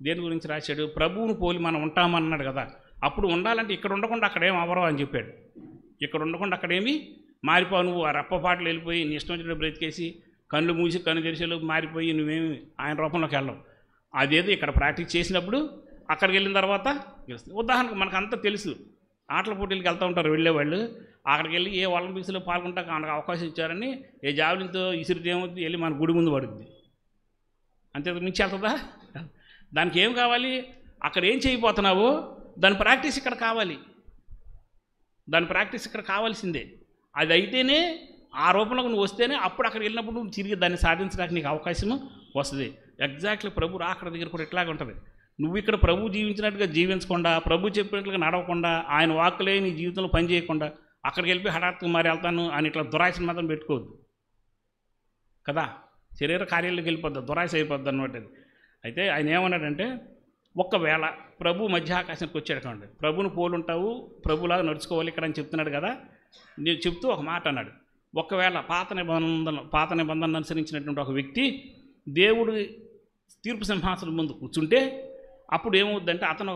దేని గురించి రాశాడు? ప్రభువును పోలి మనం ఉంటామన్నాడు కదా. అప్పుడు ఉండాలంటే ఇక్కడ ఉండకుండా అక్కడేం అవ్వరు అని చెప్పాడు. ఇక్కడ ఉండకుండా అక్కడేమి మారిపోవు, నువ్వు ఆ రెప్పపాట్లు వెళ్ళిపోయి నీ ఇష్టం వచ్చినట్టు బ్రతికేసి కళ్ళు మూసి కళ్ళు తెరిచేలోకి మారిపోయి నువ్వేమి ఆయన రూపంలోకి వెళ్ళవు. అదేదో ఇక్కడ ప్రాక్టీస్ చేసినప్పుడు అక్కడికి వెళ్ళిన తర్వాత తెలుస్తుంది. ఉదాహరణకు మనకు అంతా తెలుసు, ఆటల పోటీలకు వెళ్తూ ఉంటారు వెళ్ళేవాళ్ళు. అక్కడికి వెళ్ళి ఏ ఒలింపిక్స్లో పాల్గొంటా మనకు అవకాశం ఇచ్చారని ఏ జావలిన్తో ఇసిరితే ఏమవుతుంది, వెళ్ళి మన గుడి ముందు పడుద్ది. అంతే మించి వెళ్తుందా? దానికి ఏం కావాలి? అక్కడ ఏం చేయబోతున్నావో దాని ప్రాక్టీస్ ఇక్కడ కావాలి. దాని ప్రాక్టీస్ ఇక్కడ కావాల్సిందే. అది అయితేనే ఆ రూపంలోకి నువ్వు వస్తేనే అప్పుడు అక్కడికి వెళ్ళినప్పుడు నువ్వు తిరిగి దాన్ని సాధించడానికి నీకు అవకాశం వస్తుంది. ఎగ్జాక్ట్లీ ప్రభు రాకడ దగ్గర కూడా ఇట్లాగే ఉంటుంది. నువ్వు ఇక్కడ ప్రభు జీవించినట్టుగా జీవించకుండా, ప్రభు చెప్పినట్లుగా నడవకుండా, ఆయన వాక్కులే నీ జీవితంలో పని చేయకుండా అక్కడికి వెళ్ళిపోయి హఠాత్తుగా మారి వెళ్తాను అని ఇట్లా దురాశ మాత్రం పెట్టుకోవద్దు కదా. శరీర కార్యాలకు వెళ్ళిపోద్ది, దురాశ అయిపోద్ది అన్నమాట. అయితే ఆయన ఏమన్నాడంటే, ఒక్కవేళ ప్రభు మధ్యాకాశానికి వచ్చాడు కాండి, ప్రభుని పోలుంటావు, ప్రభులాగా నడుచుకోవాలి ఇక్కడ అని చెప్తున్నాడు కదా. నేను చెప్తూ ఒక మాట అన్నాడు, ఒకవేళ పాత నిబంధన అనుసరించినటువంటి ఒక వ్యక్తి దేవుడు తీర్పు సింహాసనం ముందు కూర్చుంటే అప్పుడు ఏమవుద్దంటే అతను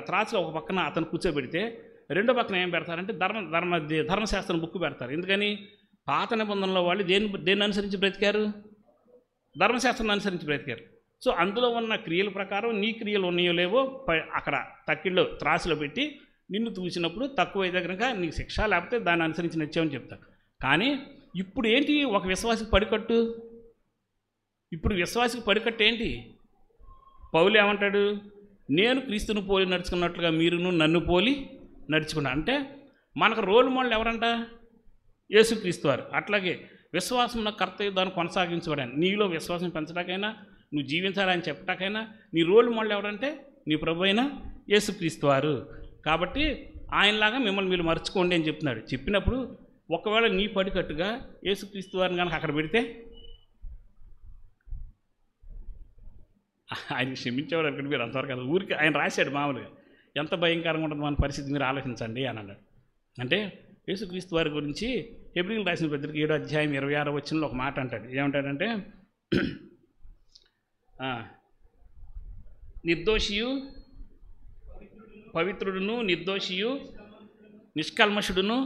త్రాసులో ఒక పక్కన అతను కూర్చోబెడితే రెండో పక్కన ఏం పెడతారంటే ధర్మశాస్త్రం బుక్ పెడతారు. ఎందుకని? పాత నిబంధనలో వాళ్ళు దేన్ని అనుసరించి బ్రతికారు? ధర్మశాస్త్రాన్ని అనుసరించి బ్రతికారు. సో అందులో ఉన్న క్రియల ప్రకారం నీ క్రియలు ఉన్నాయో లేవో అక్కడ తక్కిళ్ళు త్రాసులో పెట్టి నిన్ను తూసినప్పుడు తక్కువైతే కనుక నీకు శిక్ష, లేకపోతే దాన్ని అనుసరించి నచ్చామని చెప్తారు. కానీ ఇప్పుడు ఏంటి ఒక విశ్వాసికి పడికట్టు? ఇప్పుడు విశ్వాసికి పడికట్టు ఏంటి? పౌలు ఏమంటాడు? నేను క్రీస్తును పోలి నడుచుకున్నట్లుగా మీరును నన్ను పోలి నడుచుకున్నా. అంటే మనకు రోల్ మోడల్ ఎవరంట? యేసుక్రీస్తు వారు. అట్లాగే విశ్వాసం కర్తవ్యం దాన్ని కొనసాగించబడాను. నీలో విశ్వాసం పెంచడానికైనా, నువ్వు జీవించాలని చెప్పడానికైనా నీ రోల్ మోడల్ ఎవరంటే నీ ప్రభు అయిన యేసుక్రీస్తు వారు. కాబట్టి ఆయనలాగా మిమ్మల్ని మీరు మర్చుకోండి అని చెప్తున్నాడు. చెప్పినప్పుడు ఒకవేళ నీ పడికట్టుగా యేసుక్రీస్తు వారిని కనుక అక్కడ పెడితే ఆయన క్షమించేవాడు అనుకుంటే మీరు అంతవరకు కదా. ఊరికి ఆయన రాశాడు మామూలుగా. ఎంత భయంకరంగా ఉంటుంది మన పరిస్థితి మీరు ఆలోచించండి అని అన్నాడు. అంటే యేసుక్రీస్తు వారి గురించి హెబ్రీయులకు రాసిన పత్రిక 7వ అధ్యాయం 26వ వచనంలో ఒక మాట అంటాడు. ఏమంటాడంటే, నిర్దోషియు పవిత్రుడును, నిర్దోషియు నిష్కల్మషుడును,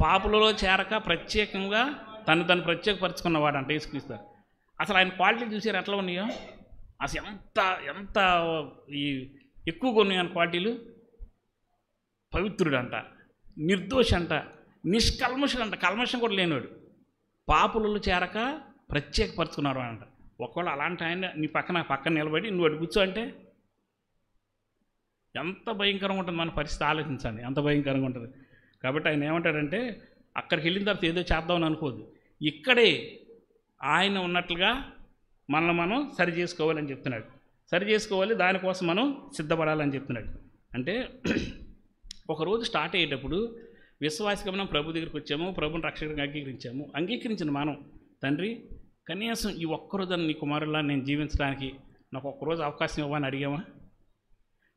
పాపులలో చేరక ప్రత్యేకంగా తను ప్రత్యేకపరుచుకున్నవాడు అంటే యేసుక్రీస్తు. అసలు ఆయన క్వాలిటీలు చూసారు ఎట్లా ఉన్నాయో? అసలు ఎంత ఈ ఎక్కువగా ఉన్నాయి ఆయన క్వాలిటీలు. పవిత్రుడు అంట, నిర్దోషి అంట, నిష్కల్మషుడు అంట, కల్మషం కూడా లేనివాడు, పాపులలో చేరక ప్రత్యేకపరుచుకున్నారు అంట. ఒకవేళ అలాంటి ఆయన నీ పక్కన నిలబడి నువ్వు అటు కూర్చో అంటే ఎంత భయంకరంగా ఉంటుంది మన పరిస్థితి ఆలోచించండి. ఎంత భయంకరంగా ఉంటుంది. కాబట్టి ఆయన ఏమంటాడంటే, అక్కడికి వెళ్ళిన తర్వాత ఏదో చేద్దామని అనుకోవద్దు, ఇక్కడే ఆయన ఉన్నట్లుగా మనల్ని మనం సరి చేసుకోవాలని చెప్తున్నాడు. సరి చేసుకోవాలి, దానికోసం మనం సిద్ధపడాలని చెప్తున్నాడు. అంటే ఒకరోజు స్టార్ట్ అయ్యేటప్పుడు విశ్వాసిగా మనం ప్రభు దగ్గరికి వచ్చాము, ప్రభుని రక్షకుడిగా అంగీకరించిన మనం, తండ్రి కనీసం ఈ ఒక్కరోజు నీ కుమారులా నేను జీవించడానికి నాకు ఒక్కరోజు అవకాశం ఇవ్వని అడిగామా?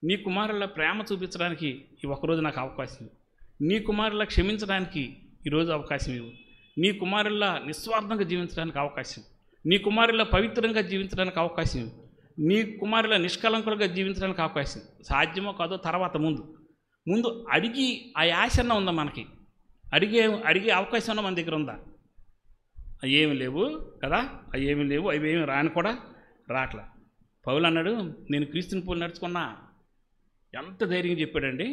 నీ కుమారుల ప్రేమ చూపించడానికి ఈ ఒక్కరోజు నాకు అవకాశం, నీ కుమారుల క్షమించడానికి ఈరోజు అవకాశం ఇవ్వు, నీ కుమారుల నిస్వార్థంగా జీవించడానికి అవకాశం, నీ కుమారుల పవిత్రంగా జీవించడానికి అవకాశం ఇవ్వు, నీ కుమారుల నిష్కలంకులుగా జీవించడానికి అవకాశం. సాధ్యమో కాదో తర్వాత ముందు అడిగి ఆ యాసన్న ఉందా మనకి? అడిగే అవకాశం మన దగ్గర ఉందా? అవి ఏమి లేవు కదా. అవి ఏమి లేవు, అవి ఏమి రాని కూడా రాట్లా. పౌలు అన్నాడు, నేను క్రీస్తుని పోలి నడుచుకున్నా. ఎంత ధైర్యంగా చెప్పాడండి.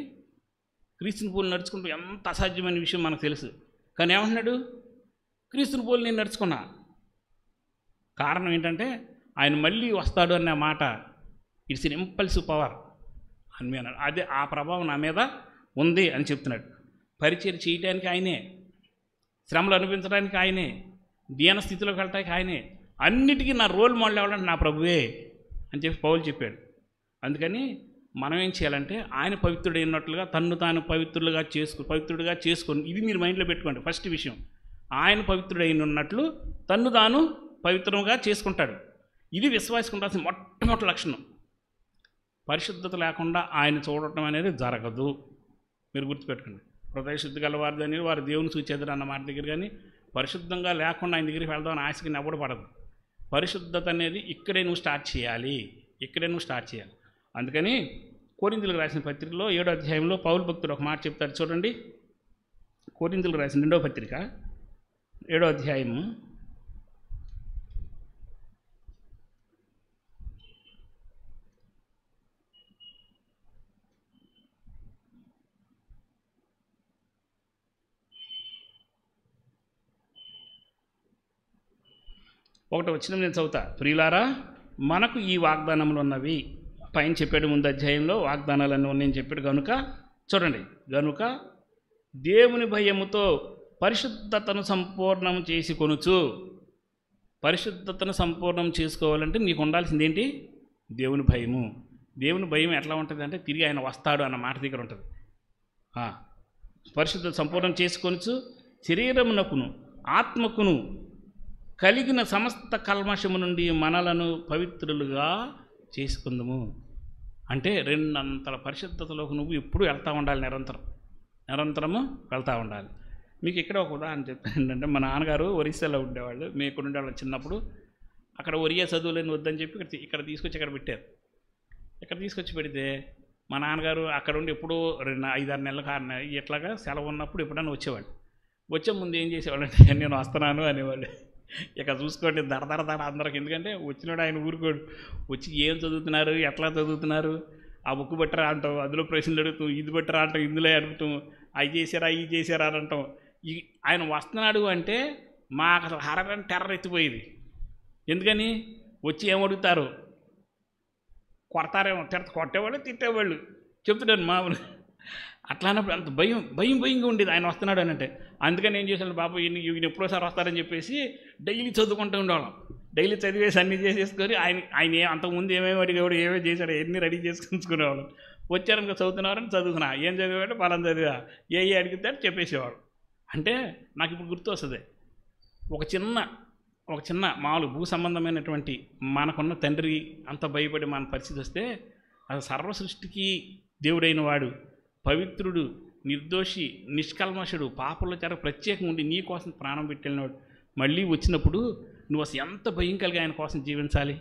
క్రీస్తుని పోలి నడుచుకుంటూ ఎంత అసాధ్యమైన విషయం మనకు తెలుసు. కానీ ఏమంటున్నాడు? క్రీస్తుని పోలి నేను నడుచుకున్నా. కారణం ఏంటంటే ఆయన మళ్ళీ వస్తాడు అనే మాట ఇట్స్ ఎన్ ఇంపల్సివ్ పవర్ అని అన్నాడు. అదే ఆ ప్రభావం నా మీద ఉంది అని చెప్తున్నాడు. పరిచయం చేయడానికి ఆయనే, శ్రమలు అనిపించడానికి ఆయనే, దీన స్థితిలోకి వెళ్ళడానికి ఆయనే, అన్నిటికీ నా రోల్ మోడల్ ఎవరంటే నా ప్రభువే అని చెప్పి పౌలు చెప్పాడు. అందుకని మనం ఏం చేయాలంటే ఆయన పవిత్రుడైనట్లుగా తన్ను తాను పవిత్రుడిగా చేసుకొని ఇది మీరు మైండ్లో పెట్టుకోండి. ఫస్ట్ విషయం, ఆయన పవిత్రుడైన ఉన్నట్లు తన్ను తాను పవిత్రంగా చేసుకుంటాడు. ఇది విశ్వాసికి ఉండాల్సిన మొట్టమొదటి లక్షణం. పరిశుద్ధత లేకుండా ఆయన చూడటం అనేది జరగదు. మీరు గుర్తుపెట్టుకోండి. హృదయ శుద్ధి గల వారిది అని వారు దేవుని చూచేద్దరు అన్న మాట దగ్గర, కానీ పరిశుద్ధంగా లేకుండా ఆయన దగ్గరికి వెళ్దామని ఆశకి నవ్వడు పడదు. పరిశుద్ధత అనేది ఇక్కడే నువ్వు స్టార్ట్ చేయాలి, ఇక్కడే నువ్వు స్టార్ట్ చేయాలి. అందుకని కొరింథీయులకు రాసిన పత్రికలో 7వ అధ్యాయంలో పౌలు భక్తుడు ఒక మాట చెప్తాడు చూడండి. కొరింథీయులకు రాసిన 2వ పత్రిక 7వ అధ్యాయము 1వ వచనం నేను చదువుతా. ప్రియులారా, మనకు ఈ వాగ్దానములు ఉన్నవి. పైన చెప్పాడు ముందు అధ్యాయంలో వాగ్దానాలన్నీ ఉన్నాయని చెప్పాడు. కనుక చూడండి, గనుక దేవుని భయముతో పరిశుద్ధతను సంపూర్ణం చేసి కొనుచు. పరిశుద్ధతను సంపూర్ణం చేసుకోవాలంటే నీకు ఉండాల్సింది ఏంటి? దేవుని భయము. దేవుని భయం ఎట్లా ఉంటుంది అంటే తిరిగి ఆయన వస్తాడు అన్న మాట దగ్గర ఉంటుంది. పరిశుద్ధత సంపూర్ణం చేసుకొనుచు శరీరమునకును ఆత్మకును కలిగిన సమస్త కల్మషము నుండి మనలను పవిత్రులుగా చేసుకుందాము. అంటే 2 అంతల పరిశుద్ధతలోకి నువ్వు ఎప్పుడు వెళ్తూ ఉండాలి, నిరంతరము వెళ్తూ ఉండాలి. మీకు ఇక్కడ ఒక ఉదాహరణ చెప్తాను. ఏంటంటే మా నాన్నగారు ఒరిస్సాలో ఉండేవాళ్ళు, మేము ఇక్కడ ఉండేవాళ్ళు చిన్నప్పుడు. అక్కడ ఒరియా చదువులేని వద్దని చెప్పి ఇక్కడ తీసుకొచ్చి ఇక్కడ పెట్టారు. ఇక్కడ తీసుకొచ్చి పెడితే మా నాన్నగారు అక్కడ ఉండి ఎప్పుడూ 5-6 నెలలకు 6 నెలలు ఇట్లాగా సెలవు ఉన్నప్పుడు ఎప్పుడైనా వచ్చేవాళ్ళు. వచ్చే ముందు ఏం చేసేవాళ్ళు అంటే నేను వస్తున్నాను అనేవాళ్ళు. ఇక చూసుకోండి దడ అందరికి. ఎందుకంటే వచ్చినాడు ఆయన ఊరుకోడు. వచ్చి ఏం చదువుతున్నారు, ఎట్లా చదువుతున్నారు, ఆ బుక్ పెట్టరా అంటాం, అందులో ప్రశ్నలు అడుగుతాం, ఇది పెట్టరా అంటాం, ఇందులో అడుగుతాం, అవి చేశారా అని అంటాం. ఆయన వస్తున్నాడు అంటే మాకు అసలు హరగని టెర్రర్ ఎత్తిపోయేది. ఎందుకని వచ్చి ఏమడుగుతారు, కొడతారేమో, కొట్టేవాళ్ళు తిట్టేవాళ్ళు, చెప్తున్నాను మామూలు. అట్లా అన్నప్పుడు అంత భయంగా ఉండేది ఆయన వస్తున్నాడు అని అంటే. అందుకని ఏం చేశాను, బాబు ఈయన ఎప్పుడోసారి వస్తారని చెప్పేసి డైలీ చదువుకుంటూ ఉండేవాళ్ళం. డైలీ చదివేసి అన్నీ చేసేసుకొని ఆయన అంతకుముందు ఏమేమి అడిగేవాడు, ఏమేమి చేశాడు ఎన్ని రెడీ చేసుకునేవాళ్ళం. వచ్చారనుకో చదువుతున్నారని చదువుతున్నా, ఏం చదివాడు పలానా చదివా, ఏ అడిగితే చెప్పేసేవాడు. అంటే నాకు ఇప్పుడు గుర్తు వస్తుంది, ఒక చిన్న మామూలు భూ సంబంధమైనటువంటి మనకున్న తండ్రి అంత భయపడి మన పరిస్థితి వస్తే, అది సర్వ సృష్టికి దేవుడైన వాడు, పవిత్రుడు, నిర్దోషి, నిష్కల్మషుడు, పాపంలో చేర ప్రత్యేకంగా ఉండి నీ కోసం ప్రాణం పెట్టినవాడు మళ్ళీ వచ్చినప్పుడు నువ్వు అసలు ఎంత భయం కలిగి ఆయన కోసం జీవించాలి,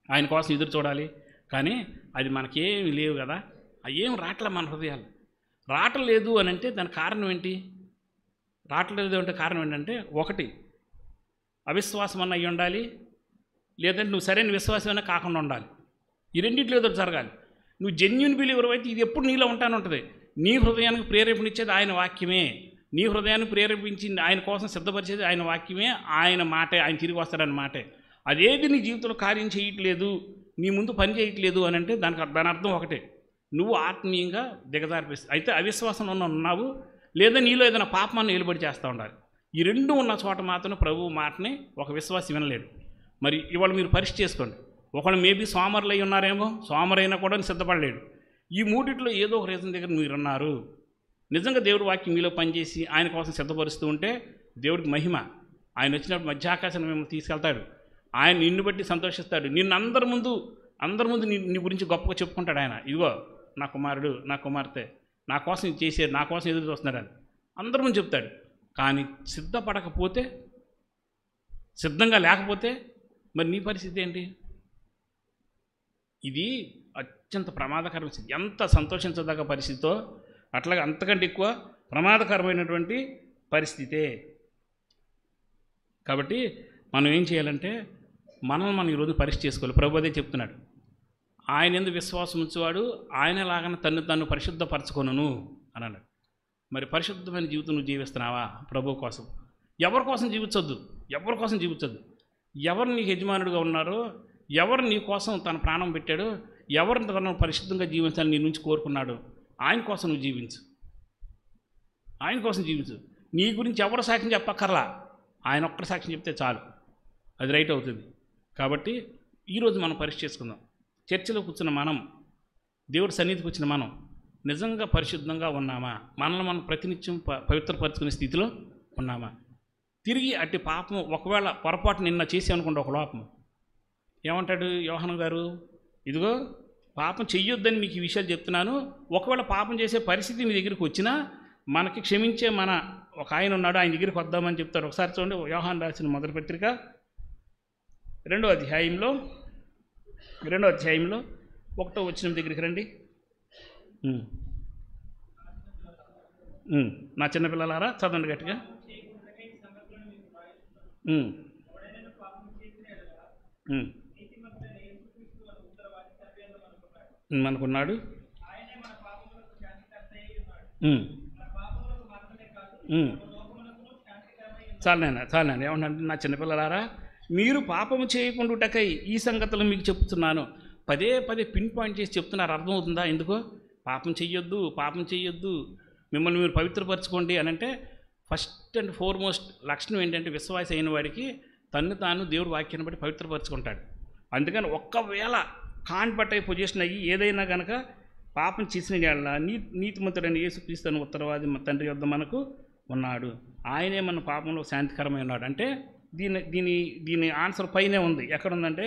ఆయన కోసం ఎదురు చూడాలి. కానీ అది మనకేమి లేవు కదా, ఏం రావట్లే మన హృదయాలు. రావట్లేదు అని అంటే దానికి కారణం ఏంటి? రావట్లేదు అంటే కారణం ఏంటంటే, ఒకటి అవిశ్వాసం అన్న అయ్యి ఉండాలి, లేదంటే నువ్వు సరైన విశ్వాసమైనా కాకుండా ఉండాలి. ఈ రెండింటిలో ఏదో జరగాలి. నువ్వు జెన్యూన్ బిలీవర్ అయితే ఇది ఎప్పుడు నీలో ఉంటానంటుంది. నీ హృదయానికి ప్రేరేపణించేది ఆయన వాక్యమే, నీ హృదయాన్ని ప్రేరేపించింది ఆయన కోసం సిద్ధపరిచేది ఆయన వాక్యమే, ఆయన మాటే, ఆయన తిరిగి వస్తాడని మాటే. అదేది నీ జీవితంలో కార్యం చేయట్లేదు, నీ ముందు పని చేయట్లేదు అని అంటే దాని అర్థం ఒకటే, నువ్వు ఆత్మీయంగా దిగజారిపిస్తావు. అయితే అవిశ్వాసంలో ఉన్నావు, లేదా నీలో ఏదైనా పాపమాన్ని నిలబడి చేస్తూ ఉండాలి. ఈ రెండు ఉన్న చోట మాత్రమే ప్రభువు మాటని ఒక విశ్వాసి వినలేడు. మరి ఇవాళ మీరు పరీక్ష చేసుకోండి. ఒకళ్ళు మేబీ సోమరులు అయి ఉన్నారేమో, సోమరైనా కూడా సిద్ధపడలేడు. ఈ మూడిట్లో ఏదో ఒక రీజన్ దగ్గర మీరున్నారు. నిజంగా దేవుడి వాక్యం మీలో పనిచేసి ఆయన కోసం సిద్ధపరుస్తూ ఉంటే దేవుడికి మహిమ. ఆయన వచ్చినప్పుడు మధ్యాకాశం మిమ్మల్ని తీసుకెళ్తాడు, ఆయన నిన్ను బట్టి సంతోషిస్తాడు, నిన్ను అందరి ముందు నీ గురించి గొప్పగా చెప్పుకుంటాడు. ఆయన ఇదిగో నా కుమారుడు, నా కుమార్తె నా కోసం ఇది చేశారు, నా కోసం ఎదురు చూస్తున్నాడని అందరి ముందు చెప్తాడు. కానీ సిద్ధపడకపోతే, సిద్ధంగా లేకపోతే మరి నీ పరిస్థితి ఏంటి? ఇది అత్యంత ప్రమాదకరమైన స్థితి. ఎంత సంతోషించదగ్గ పరిస్థితితో అట్లాగే అంతకంటే ఎక్కువ ప్రమాదకరమైనటువంటి పరిస్థితే. కాబట్టి మనం ఏం చేయాలంటే మనం ఈరోజు పరీక్ష చేసుకోవాలి. ప్రభు అదే చెప్తున్నాడు, ఆయన ఎందుకు విశ్వాసం ఉంచేవాడు ఆయన లాగానే తన్ను పరిశుద్ధపరచుకొనును అని అన్నాడు. మరి పరిశుద్ధమైన జీవితం నువ్వు జీవిస్తున్నావా? ప్రభు కోసం. ఎవరి కోసం జీవించొద్దు. ఎవరు నీకు యజమానుడిగా ఉన్నారో, ఎవరు నీ కోసం తన ప్రాణం పెట్టాడో, ఎవరు తనను పరిశుద్ధంగా జీవించాలని నీ నుంచి కోరుకున్నాడు, ఆయన కోసం నువ్వు జీవించు. నీ గురించి ఎవరు సాక్ష్యం చెప్పక్కర్లా, ఆయన ఒక్కరి సాక్ష్యం చెప్తే చాలు, అది రైట్ అవుతుంది. కాబట్టి ఈరోజు మనం పరీక్ష చేసుకుందాం. చర్చిలో కూర్చున్న మనం, దేవుడి సన్నిధికి వచ్చిన మనం నిజంగా పరిశుద్ధంగా ఉన్నామా? మనల్ని మనం ప్రతినిత్యం పవిత్రపరచుకునే స్థితిలో ఉన్నామా? తిరిగి అట్టి పాపం ఒకవేళ పొరపాటు నిన్న చేసి అనుకుంటే ఒక లోపం, ఏమంటాడు యోహాను గారు? ఇదిగో పాపం చెయ్యొద్దని మీకు ఈ విషయాలు చెప్తున్నాను. ఒకవేళ పాపం చేసే పరిస్థితి మీ దగ్గరికి వచ్చినా మనకి క్షమించే ఒక ఆయన ఉన్నాడు, ఆయన దగ్గరికి వద్దామని చెప్తారు. ఒకసారి చూడండి, యోహాను రాసిన మొదటి పత్రిక 2వ అధ్యాయంలో 1వ వచనం దగ్గరికి రండి. నా చిన్నపిల్లలారా చదవండి గట్టిగా. మనకున్నాడు. చాలనే ఏమంటే, నా చిన్నపిల్లలారా మీరు పాపము చేయకుండాటకై ఈ సంగతులు మీకు చెప్తున్నాను. పదే పిన్ పాయింట్ చేసి చెప్తున్నారు. అర్థమవుతుందా ఎందుకో? పాపం చెయ్యొద్దు, మిమ్మల్ని మీరు పవిత్రపరచుకోండి అని అంటే ఫస్ట్ అండ్ ఫార్మోస్ట్ లక్షణం ఏంటంటే, విశ్వాసి అయిన వాడికి తాను దేవుడి వాక్యాన్ని బట్టి పవిత్రపరచుకుంటాడు. అందుకని ఒక్కవేళ కాన్పట్టై పొజిషన్ అయ్యి ఏదైనా కనుక పాపం చేసిన వాళ్ళ నీతిమంతుడైన యేసుక్రీస్తుని ఉత్తరవాది తండ్రి వద్ద మనకు ఉన్నాడు, ఆయనే మన పాపంలో శాంతికరమై ఉన్నాడు. అంటే దీని ఆన్సర్ పైనే ఉంది. ఎక్కడ ఉందంటే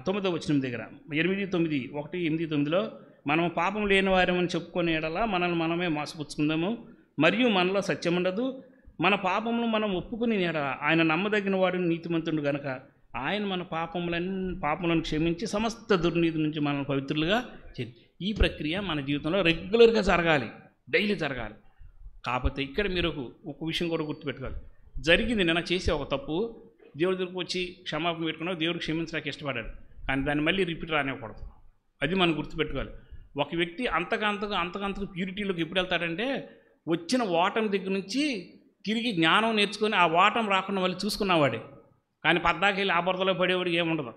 9వ వచనం దగ్గర 1:8-9లో మనం పాపం లేని వారమని చెప్పుకునే ఎడలా మనల్ని మనమే మోసపుచ్చుకుందాము, మరియు మనలో సత్యం ఉండదు. మన పాపమును మనం ఒప్పుకుని ఆయన నమ్మదగిన వాడు నీతిమంతుడు గనక ఆయన మన పాపములను క్షమించి సమస్త దుర్నీతి నుంచి మనల్ని పవిత్రులుగా చేయాలి. ఈ ప్రక్రియ మన జీవితంలో రెగ్యులర్గా జరగాలి, డైలీ జరగాలి. కాకపోతే ఇక్కడ మీరు ఒక విషయం కూడా గుర్తుపెట్టుకోవాలి. జరిగింది, నిన్న చేసే ఒక తప్పు దేవుడి దగ్గరకు వచ్చి క్షమాపణ పెట్టుకున్నావు, దేవుడు క్షమించడానికి ఇష్టపడ్డాడు, కానీ దాన్ని మళ్ళీ రిపీట్ రానివ్వకూడదు. అది మనం గుర్తుపెట్టుకోవాలి. ఒక వ్యక్తి అంతకంతకు ప్యూరిటీలోకి ఎప్పుడు వెళ్తాడంటే, వచ్చిన ఓటమి దగ్గర నుంచి తిరిగి జ్ఞానం నేర్చుకొని ఆ ఓటం రాకుండా మళ్ళీ చూసుకున్నవాడే. కానీ పద్దాకెళ్ళి ఆ బురదలో పడేవాడికి ఏముండదు,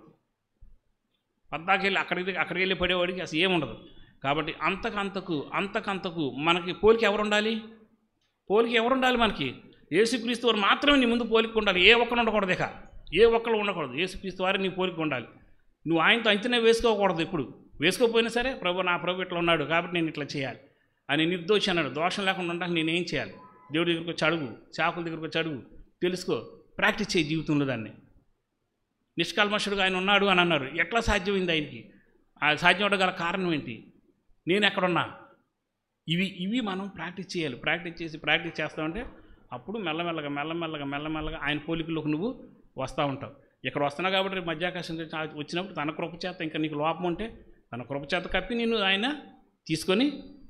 పద్దాకెళ్ళి అక్కడికి వెళ్ళి పడేవాడికి అసలు ఏముండదు. కాబట్టి అంతకంతకు మనకి పోలిక ఎవరు ఉండాలి? మనకి యేసుక్రీస్తు వారు మాత్రమే నీ ముందు పోలిక ఉండాలి. ఏ ఒక్కరు ఉండకూడదు, ఏ ఒక్కరు ఉండకూడదు. యేసుక్రీస్తు వారు నీ పోలిక ఉండాలి. నువ్వు ఆయనతో అంచనా వేసుకోకూడదు. ఇప్పుడు వేసుకోకపోయినా సరే, నా ప్రభు ఇట్లా ఉన్నాడు కాబట్టి నేను ఇట్లా చేయాలి అని నిర్దోషి అన్నాడు. దోషం లేకుండా ఉండడానికి నేనేం చేయాలి? దేవుడి దగ్గరకు వచ్చి అడుగు, చాకుల దగ్గరకు వచ్చి అడుగు, తెలుసుకో, ప్రాక్టీస్ చేయి జీవితంలో. దాన్ని నిష్కల్మషుడుగా ఆయన ఉన్నాడు అని అన్నారు. ఎట్లా సాధ్యమైంది ఆయనకి? ఆ సాధ్యం అవడం గల కారణం ఏంటి? నేను ఎక్కడున్నా? ఇవి మనం ప్రాక్టీస్ చేయాలి. ప్రాక్టీస్ చేస్తామంటే అప్పుడు మెల్లమెల్లగా ఆయన పోలికలోకి నువ్వు వస్తూ ఉంటావు. ఇక్కడ వస్తున్నావు కాబట్టి రేపు మధ్యాకాశం వచ్చినప్పుడు తన కృపచేత ఇంకా నీకు లోపం ఉంటే తన కృపచేత కప్పి నేను ఆయన తీసుకొని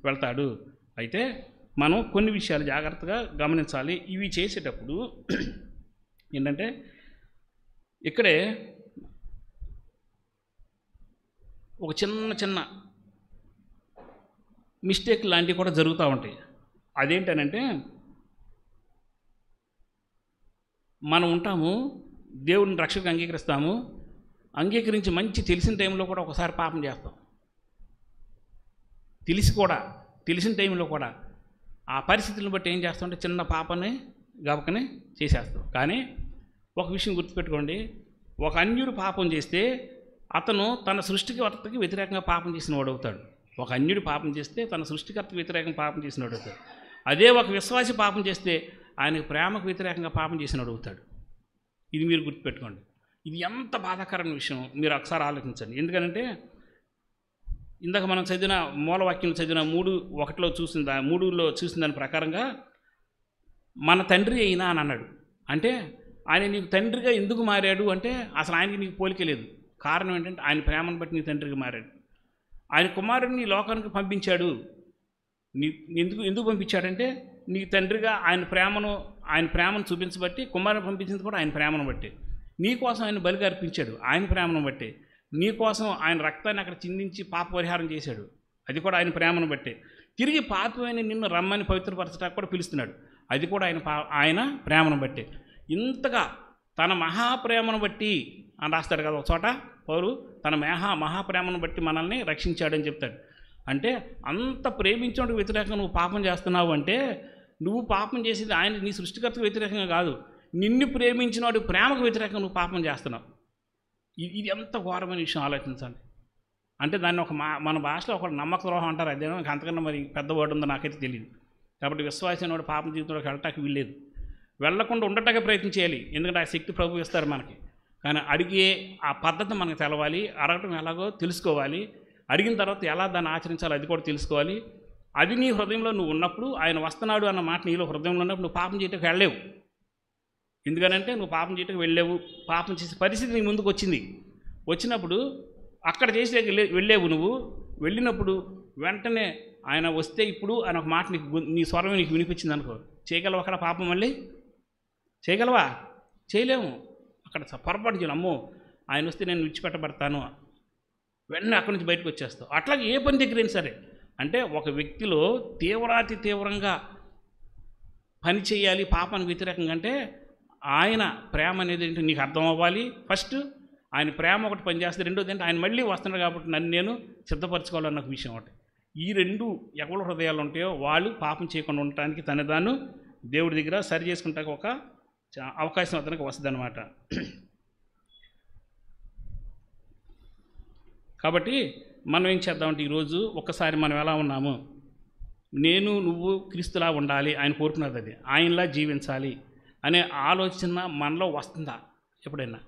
వెళ్తాడు. అయితే మనం కొన్ని విషయాలు జాగ్రత్తగా గమనించాలి. ఇవి చేసేటప్పుడు ఏంటంటే, ఇక్కడే ఒక చిన్న మిస్టేక్ లాంటివి కూడా జరుగుతూ ఉంటాయి. అదేంటనంటే, మనం ఉంటాము, దేవుడిని రక్షకు అంగీకరించి మంచి తెలిసిన టైంలో కూడా ఒకసారి పాపం చేస్తాం. తెలిసిన టైంలో కూడా ఆ పరిస్థితులను బట్టి ఏం చేస్తామంటే చిన్న పాపని గబకనే చేసేస్తాం. కానీ ఒక విషయం గుర్తుపెట్టుకోండి, ఒక అన్యుడు పాపం చేస్తే అతను తన సృష్టికర్తకి వ్యతిరేకంగా పాపం చేసిన వాడు అవుతాడు. ఒక అన్యుడు పాపం చేస్తే తన సృష్టికర్తకు వ్యతిరేకంగా పాపం చేసిన వాడు అవుతాడు. అదే ఒక విశ్వాసి పాపం చేస్తే ఆయనకు ప్రేమకు వ్యతిరేకంగా పాపం చేసినవాడు అవుతాడు. ఇది మీరు గుర్తుపెట్టుకోండి. ఇది ఎంత బాధాకరమైన విషయం మీరు ఒకసారి ఆలోచించండి. ఎందుకంటే ఇందాక మనం చదివిన మూలవాక్యం చదివిన 3:1లో చూసిన దాని ప్రకారంగా మన తండ్రి అయినా అని అన్నాడు. అంటే ఆయన నీకు తండ్రిగా ఎందుకు మారాడు అంటే అసలు ఆయనకి నీకు పోలికే లేదు. కారణం ఏంటంటే ఆయన ప్రేమను బట్టి నీ తండ్రిగా మారాడు. ఆయన కుమారుడిని ఈ లోకానికి పంపించాడు. ఎందుకు పంపించాడంటే నీ తండ్రిగా ఆయన ప్రేమను చూపించబట్టి, కుమారుని పంపించింది కూడా ఆయన ప్రేమను బట్టి. నీ కోసం ఆయన బలిగా అర్పించాడు ఆయన ప్రేమను బట్టి. నీ కోసం ఆయన రక్తాన్ని అక్కడ చిందించి పాప పరిహారం చేశాడు, అది కూడా ఆయన ప్రేమను బట్టి. తిరిగి పాపమైన నిన్ను రమ్మని పవిత్రపరచడానికి కూడా పిలుస్తున్నాడు, అది కూడా ఆయన ప్రేమను బట్టి. ఇంతగా తన మహాప్రేమను బట్టి అని రాస్తాడు కదా ఒక చోట పౌరు, తన మహాప్రేమను బట్టి మనల్ని రక్షించాడని చెప్తాడు. అంటే అంత ప్రేమించడానికి వ్యతిరేకంగా నువ్వు పాపం చేస్తున్నావు అంటే నువ్వు పాపం చేసేది ఆయన నీ సృష్టికర్తకు వ్యతిరేకంగా కాదు, నిన్ను ప్రేమించిన వాడు ప్రేమకు వ్యతిరేకంగా నువ్వు పాపం చేస్తున్నావు. ఇది ఎంత ఘోరమైన విషయం ఆలోచించండి. అంటే దాన్ని మన భాషలో ఒక నమ్మక ద్రోహం అంటారు. అదేమో అంతకన్నా మరి పెద్ద వర్డ్ ఉందో నాకైతే తెలియదు. కాబట్టి విశ్వాసం వాడు పాపం జీవితంలోకి వెళ్ళటానికి వీల్లేదు. వెళ్లకుండా ఉండటానికి ప్రయత్నం చేయాలి, ఎందుకంటే ఆ శక్తి ప్రభు ఇస్తారు మనకి. కానీ అడిగే ఆ పద్ధతి మనకు తెలవాలి, అడగటం ఎలాగో తెలుసుకోవాలి. అడిగిన తర్వాత ఎలా దాన్ని ఆచరించాలో అది కూడా తెలుసుకోవాలి. అది నీ హృదయంలో నువ్వు ఉన్నప్పుడు, ఆయన వస్తున్నాడు అన్న మాట నీలో హృదయంలో ఉన్నప్పుడు నువ్వు పాపం చేయటకు వెళ్ళలేవు. ఎందుకనంటే నువ్వు పాపం చేయటకు వెళ్ళలేవు. పాపం చేసే పరిస్థితి నీ ముందుకు వచ్చినప్పుడు అక్కడ చేసే వెళ్ళేవు. నువ్వు వెళ్ళినప్పుడు వెంటనే ఆయన వస్తే ఇప్పుడు ఆయన ఒక మాట నీకు నీ స్వరం నీకు వినిపించింది అనుకో, చేయగలవా అక్కడ పాపం? మళ్ళీ చేయగలవా? చేయలేము. అక్కడ పొరపాటు చేయలేము. అమ్మో ఆయన వస్తే నేను విడిచిపెట్టబడతాను, వెంటనే అక్కడి నుంచి బయటకు వచ్చేస్తావు. అట్లాగే ఏ పని దగ్గరైనా సరే, అంటే ఒక వ్యక్తిలో తీవ్రాతి తీవ్రంగా పని చేయాలి పాపానికి వ్యతిరేకంగా అంటే ఆయన ప్రేమ అనేది ఏంటో నీకు అర్థం అవ్వాలి. ఫస్ట్ ఆయన ప్రేమ ఒకటి పనిచేస్తుంది, రెండోది అంటే ఆయన మళ్ళీ వస్తున్నాడు కాబట్టి నన్ను నేను సిద్ధపరచుకోవాలన్న ఒక విషయం ఒకటి. ఈ రెండు ఎవరి హృదయాలు ఉంటాయో వాళ్ళు పాపం చేయకుండా ఉండటానికి తనదాను దేవుడి దగ్గర సరి చేసుకుంటానికి ఒక అవకాశం అతనికి వస్తుంది అన్నమాట. కాబట్టి మనం ఏం చేద్దామంటే ఈరోజు ఒక్కసారి మనం ఎలా ఉన్నాము, నేను నువ్వు క్రీస్తులా ఉండాలి, ఆయన కోరుకున్నది అది, ఆయనలా జీవించాలి అనే ఆలోచన మనలో వస్తుందా ఎప్పుడైనా?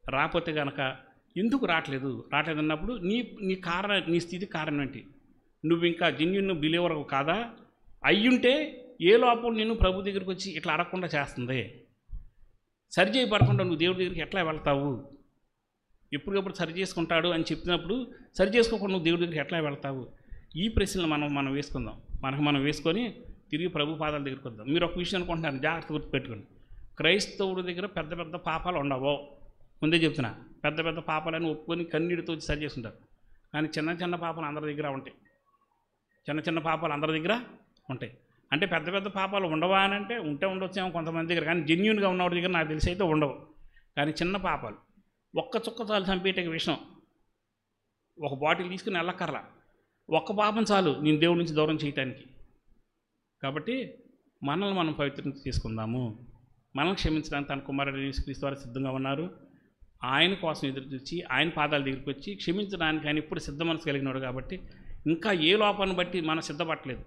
రాకపోతే కనుక ఎందుకు రావట్లేదు అన్నప్పుడు నీ స్థితి కారణం ఏంటి? నువ్వు ఇంకా జెన్యూన్ బిలీవర్ కాదా? అయ్యుంటే ఏ లోపం నేను ప్రభు దగ్గరికి వచ్చి ఇట్లా అడగకుండా చేస్తుంది? సరి చేయబడకుండా నువ్వు దేవుడి దగ్గరికి ఎట్లా వెళ్తావు? ఎప్పటికప్పుడు సరి చేసుకుంటాడు అని చెప్పినప్పుడు సరి చేసుకోకుండా నువ్వు దేవుడి దగ్గరికి ఎట్లా వెళ్తావు? ఈ ప్రశ్నలు మనం వేసుకుందాం. మనం వేసుకొని తిరిగి ప్రభు పాదాల దగ్గరికి వద్దాం. మీరు ఒక విషయం అనుకుంటున్నారు, జాగ్రత్త గుర్తుపెట్టుకోండి. క్రైస్తవుడి దగ్గర పెద్ద పెద్ద పాపాలు ఉండవు. ముందే చెప్తున్నా, పెద్ద పెద్ద పాపాలను ఒప్పుకొని కన్నీటితో సరి చేసుకుంటారు. కానీ చిన్న చిన్న పాపాలు అందరి దగ్గర ఉంటాయి. చిన్న పాపాలు అందరి దగ్గర ఉంటాయి. అంటే పెద్ద పెద్ద పాపాలు ఉండవా అని అంటే ఉండొచ్చేమో కొంతమంది దగ్గర, కానీ జెన్యూన్గా ఉన్నవాడి దగ్గర నాకు తెలిసి అయితే ఉండవు. కానీ చిన్న పాపాలు, ఒక్క చుక్క చాలు చంపేట విషయం, ఒక బాటిల్ తీసుకుని వెళ్ళక్కర్లా, ఒక్క పాపం చాలు నేను దేవుడి నుంచి దూరం చేయటానికి. కాబట్టి మనల్ని మనం పవిత్రత తీసుకుందాము. మనం క్షమించడానికి తన కుమారుడు యేసుక్రీస్తు వారు సిద్ధంగా ఉన్నారు. ఆయన కోసం ఎదురు చూసి ఆయన పాదాల దగ్గరికి వచ్చి క్షమించడానికి ఆయన ఇప్పుడు సిద్ధ మనసు కలిగినాడు. కాబట్టి ఇంకా ఏ లోపాన్ని బట్టి మనం సిద్ధపడలేదు,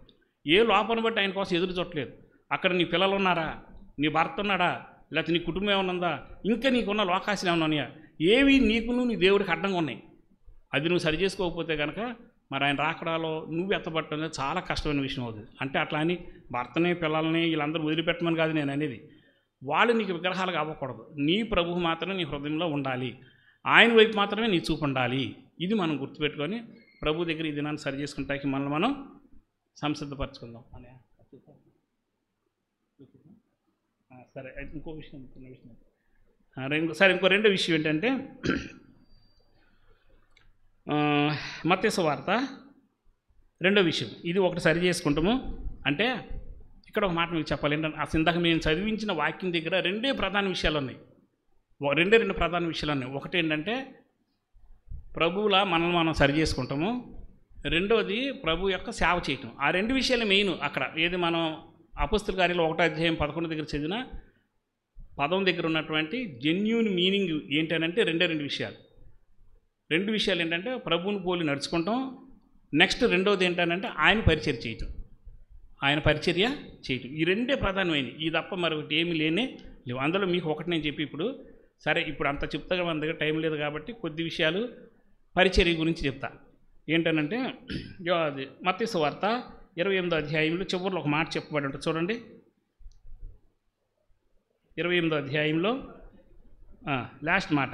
ఏ లోపాన్ని బట్టి ఆయన కోసం ఎదురు చూడలేదు. అక్కడ నీ పిల్లలు ఉన్నారా, నీ భర్త ఉన్నాడా, లేకపోతే నీ కుటుంబం ఏమైనా ఉందా, ఇంకా నీకున్న లోకాశలు ఏమైనా ఉన్నాయా? ఏవి నీకును నీ దేవుడికి అడ్డంగా ఉన్నాయి. అది నువ్వు సరి చేసుకోకపోతే కనుక మరి ఆయన రాకడాలో నువ్వు ఎత్తబట్టడం అనేది చాలా కష్టమైన విషయం అవుతుంది. అంటే అట్లా అని భర్తని పిల్లల్ని వీళ్ళందరూ వదిలిపెట్టమని కాదు నేను అనేది. వాళ్ళు నీకు విగ్రహాలుగా అవ్వకూడదు. నీ ప్రభువు మాత్రమే నీ హృదయంలో ఉండాలి, ఆయన వైపు మాత్రమే నీ చూపు ఉండాలి. ఇది మనం గుర్తుపెట్టుకొని ప్రభు దగ్గర ఈ దినాన్ని సరి చేసుకుంటానికి మనల్ని మనం సంసిద్ధపరచుకుందాం. సరే, ఇంకో విషయం సరే, ఇంకో రెండో విషయం ఏంటంటే మత్తయి సువార్త రెండో విషయం. ఇది ఒకటి సరి చేసుకుంటాము. అంటే ఇక్కడ ఒక మాట మీకు చెప్పాలి ఏంటంటే, అసలు ఇందాక మేము చదివించిన వాక్యం దగ్గర రెండే ప్రధాన విషయాలు ఉన్నాయి. రెండు ప్రధాన విషయాలు ఉన్నాయి. ఒకటి ఏంటంటే ప్రభువులా మనల్ని మనం సరి చేసుకుంటాము, రెండోది ప్రభు యొక్క సేవ చేయటం. ఆ రెండు విషయాలు మెయిన్ అక్కడ. ఏది మనం అపొస్తలుల కార్యాలు 1వ అధ్యాయం 11 దగ్గర చదివిన పదం దగ్గర ఉన్నటువంటి జెన్యూన్ మీనింగ్ ఏంటంటే రెండు విషయాలు. రెండు విషయాలు ఏంటంటే ప్రభువుని పోలి నడుచుకుంటాం, నెక్స్ట్ రెండోది ఏంటంటే ఆయన పరిచర్య చేయటం. ఈ రెండే ప్రధానమైనవి. ఈ తప్ప మరొకటి ఏమీ లేవు. అందులో మీకు ఒకటి నేను చెప్పి ఇప్పుడు సరే, ఇప్పుడు అంత చెప్తా మన దగ్గర టైం లేదు కాబట్టి కొద్ది విషయాలు పరిచర్య గురించి చెప్తా. ఏంటనంటే అది మత్తయి సువార్త 28వ అధ్యాయంలో చివరిలో ఒక మాట చెప్పబడి ఉంటుంది చూడండి. 28వ అధ్యాయంలో లాస్ట్ మాట,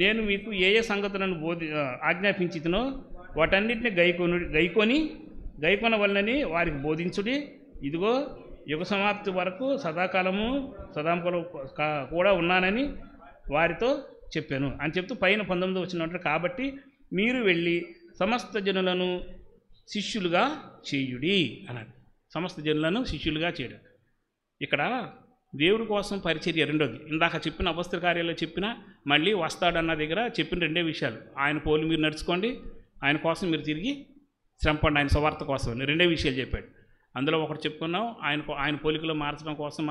నేను మీకు ఏ సంగతులను ఆజ్ఞాపించితినో వాటన్నిటిని గైకొన వలనని వారికి బోధించుడి. ఇదిగో యుగ సమాప్తి వరకు సదాకాలం కూడా ఉన్నానని వారితో చెప్పాను అని చెప్తూ పైన 19 వచ్చినట్టు, కాబట్టి మీరు వెళ్ళి సమస్త జనులను శిష్యులుగా చేయుడి అన్నాడు. సమస్త జనులను శిష్యులుగా చేయడం. ఇక్కడ దేవుడి కోసం పరిచర్య రెండోది. ఇందాక చెప్పిన అపొస్తలుల కార్యాల్లో చెప్పిన మళ్ళీ వస్తాడన్న దగ్గర చెప్పిన రెండే విషయాలు. ఆయన పోలి మీరు నడుచుకోండి, ఆయన కోసం మీరు తిరిగి శ్రమపండి, ఆయన సువార్త కోసం రెండే విషయాలు చెప్పాడు. అందులో ఒకటి చెప్పుకున్నాం, ఆయన పోలికలో మార్చడం కోసం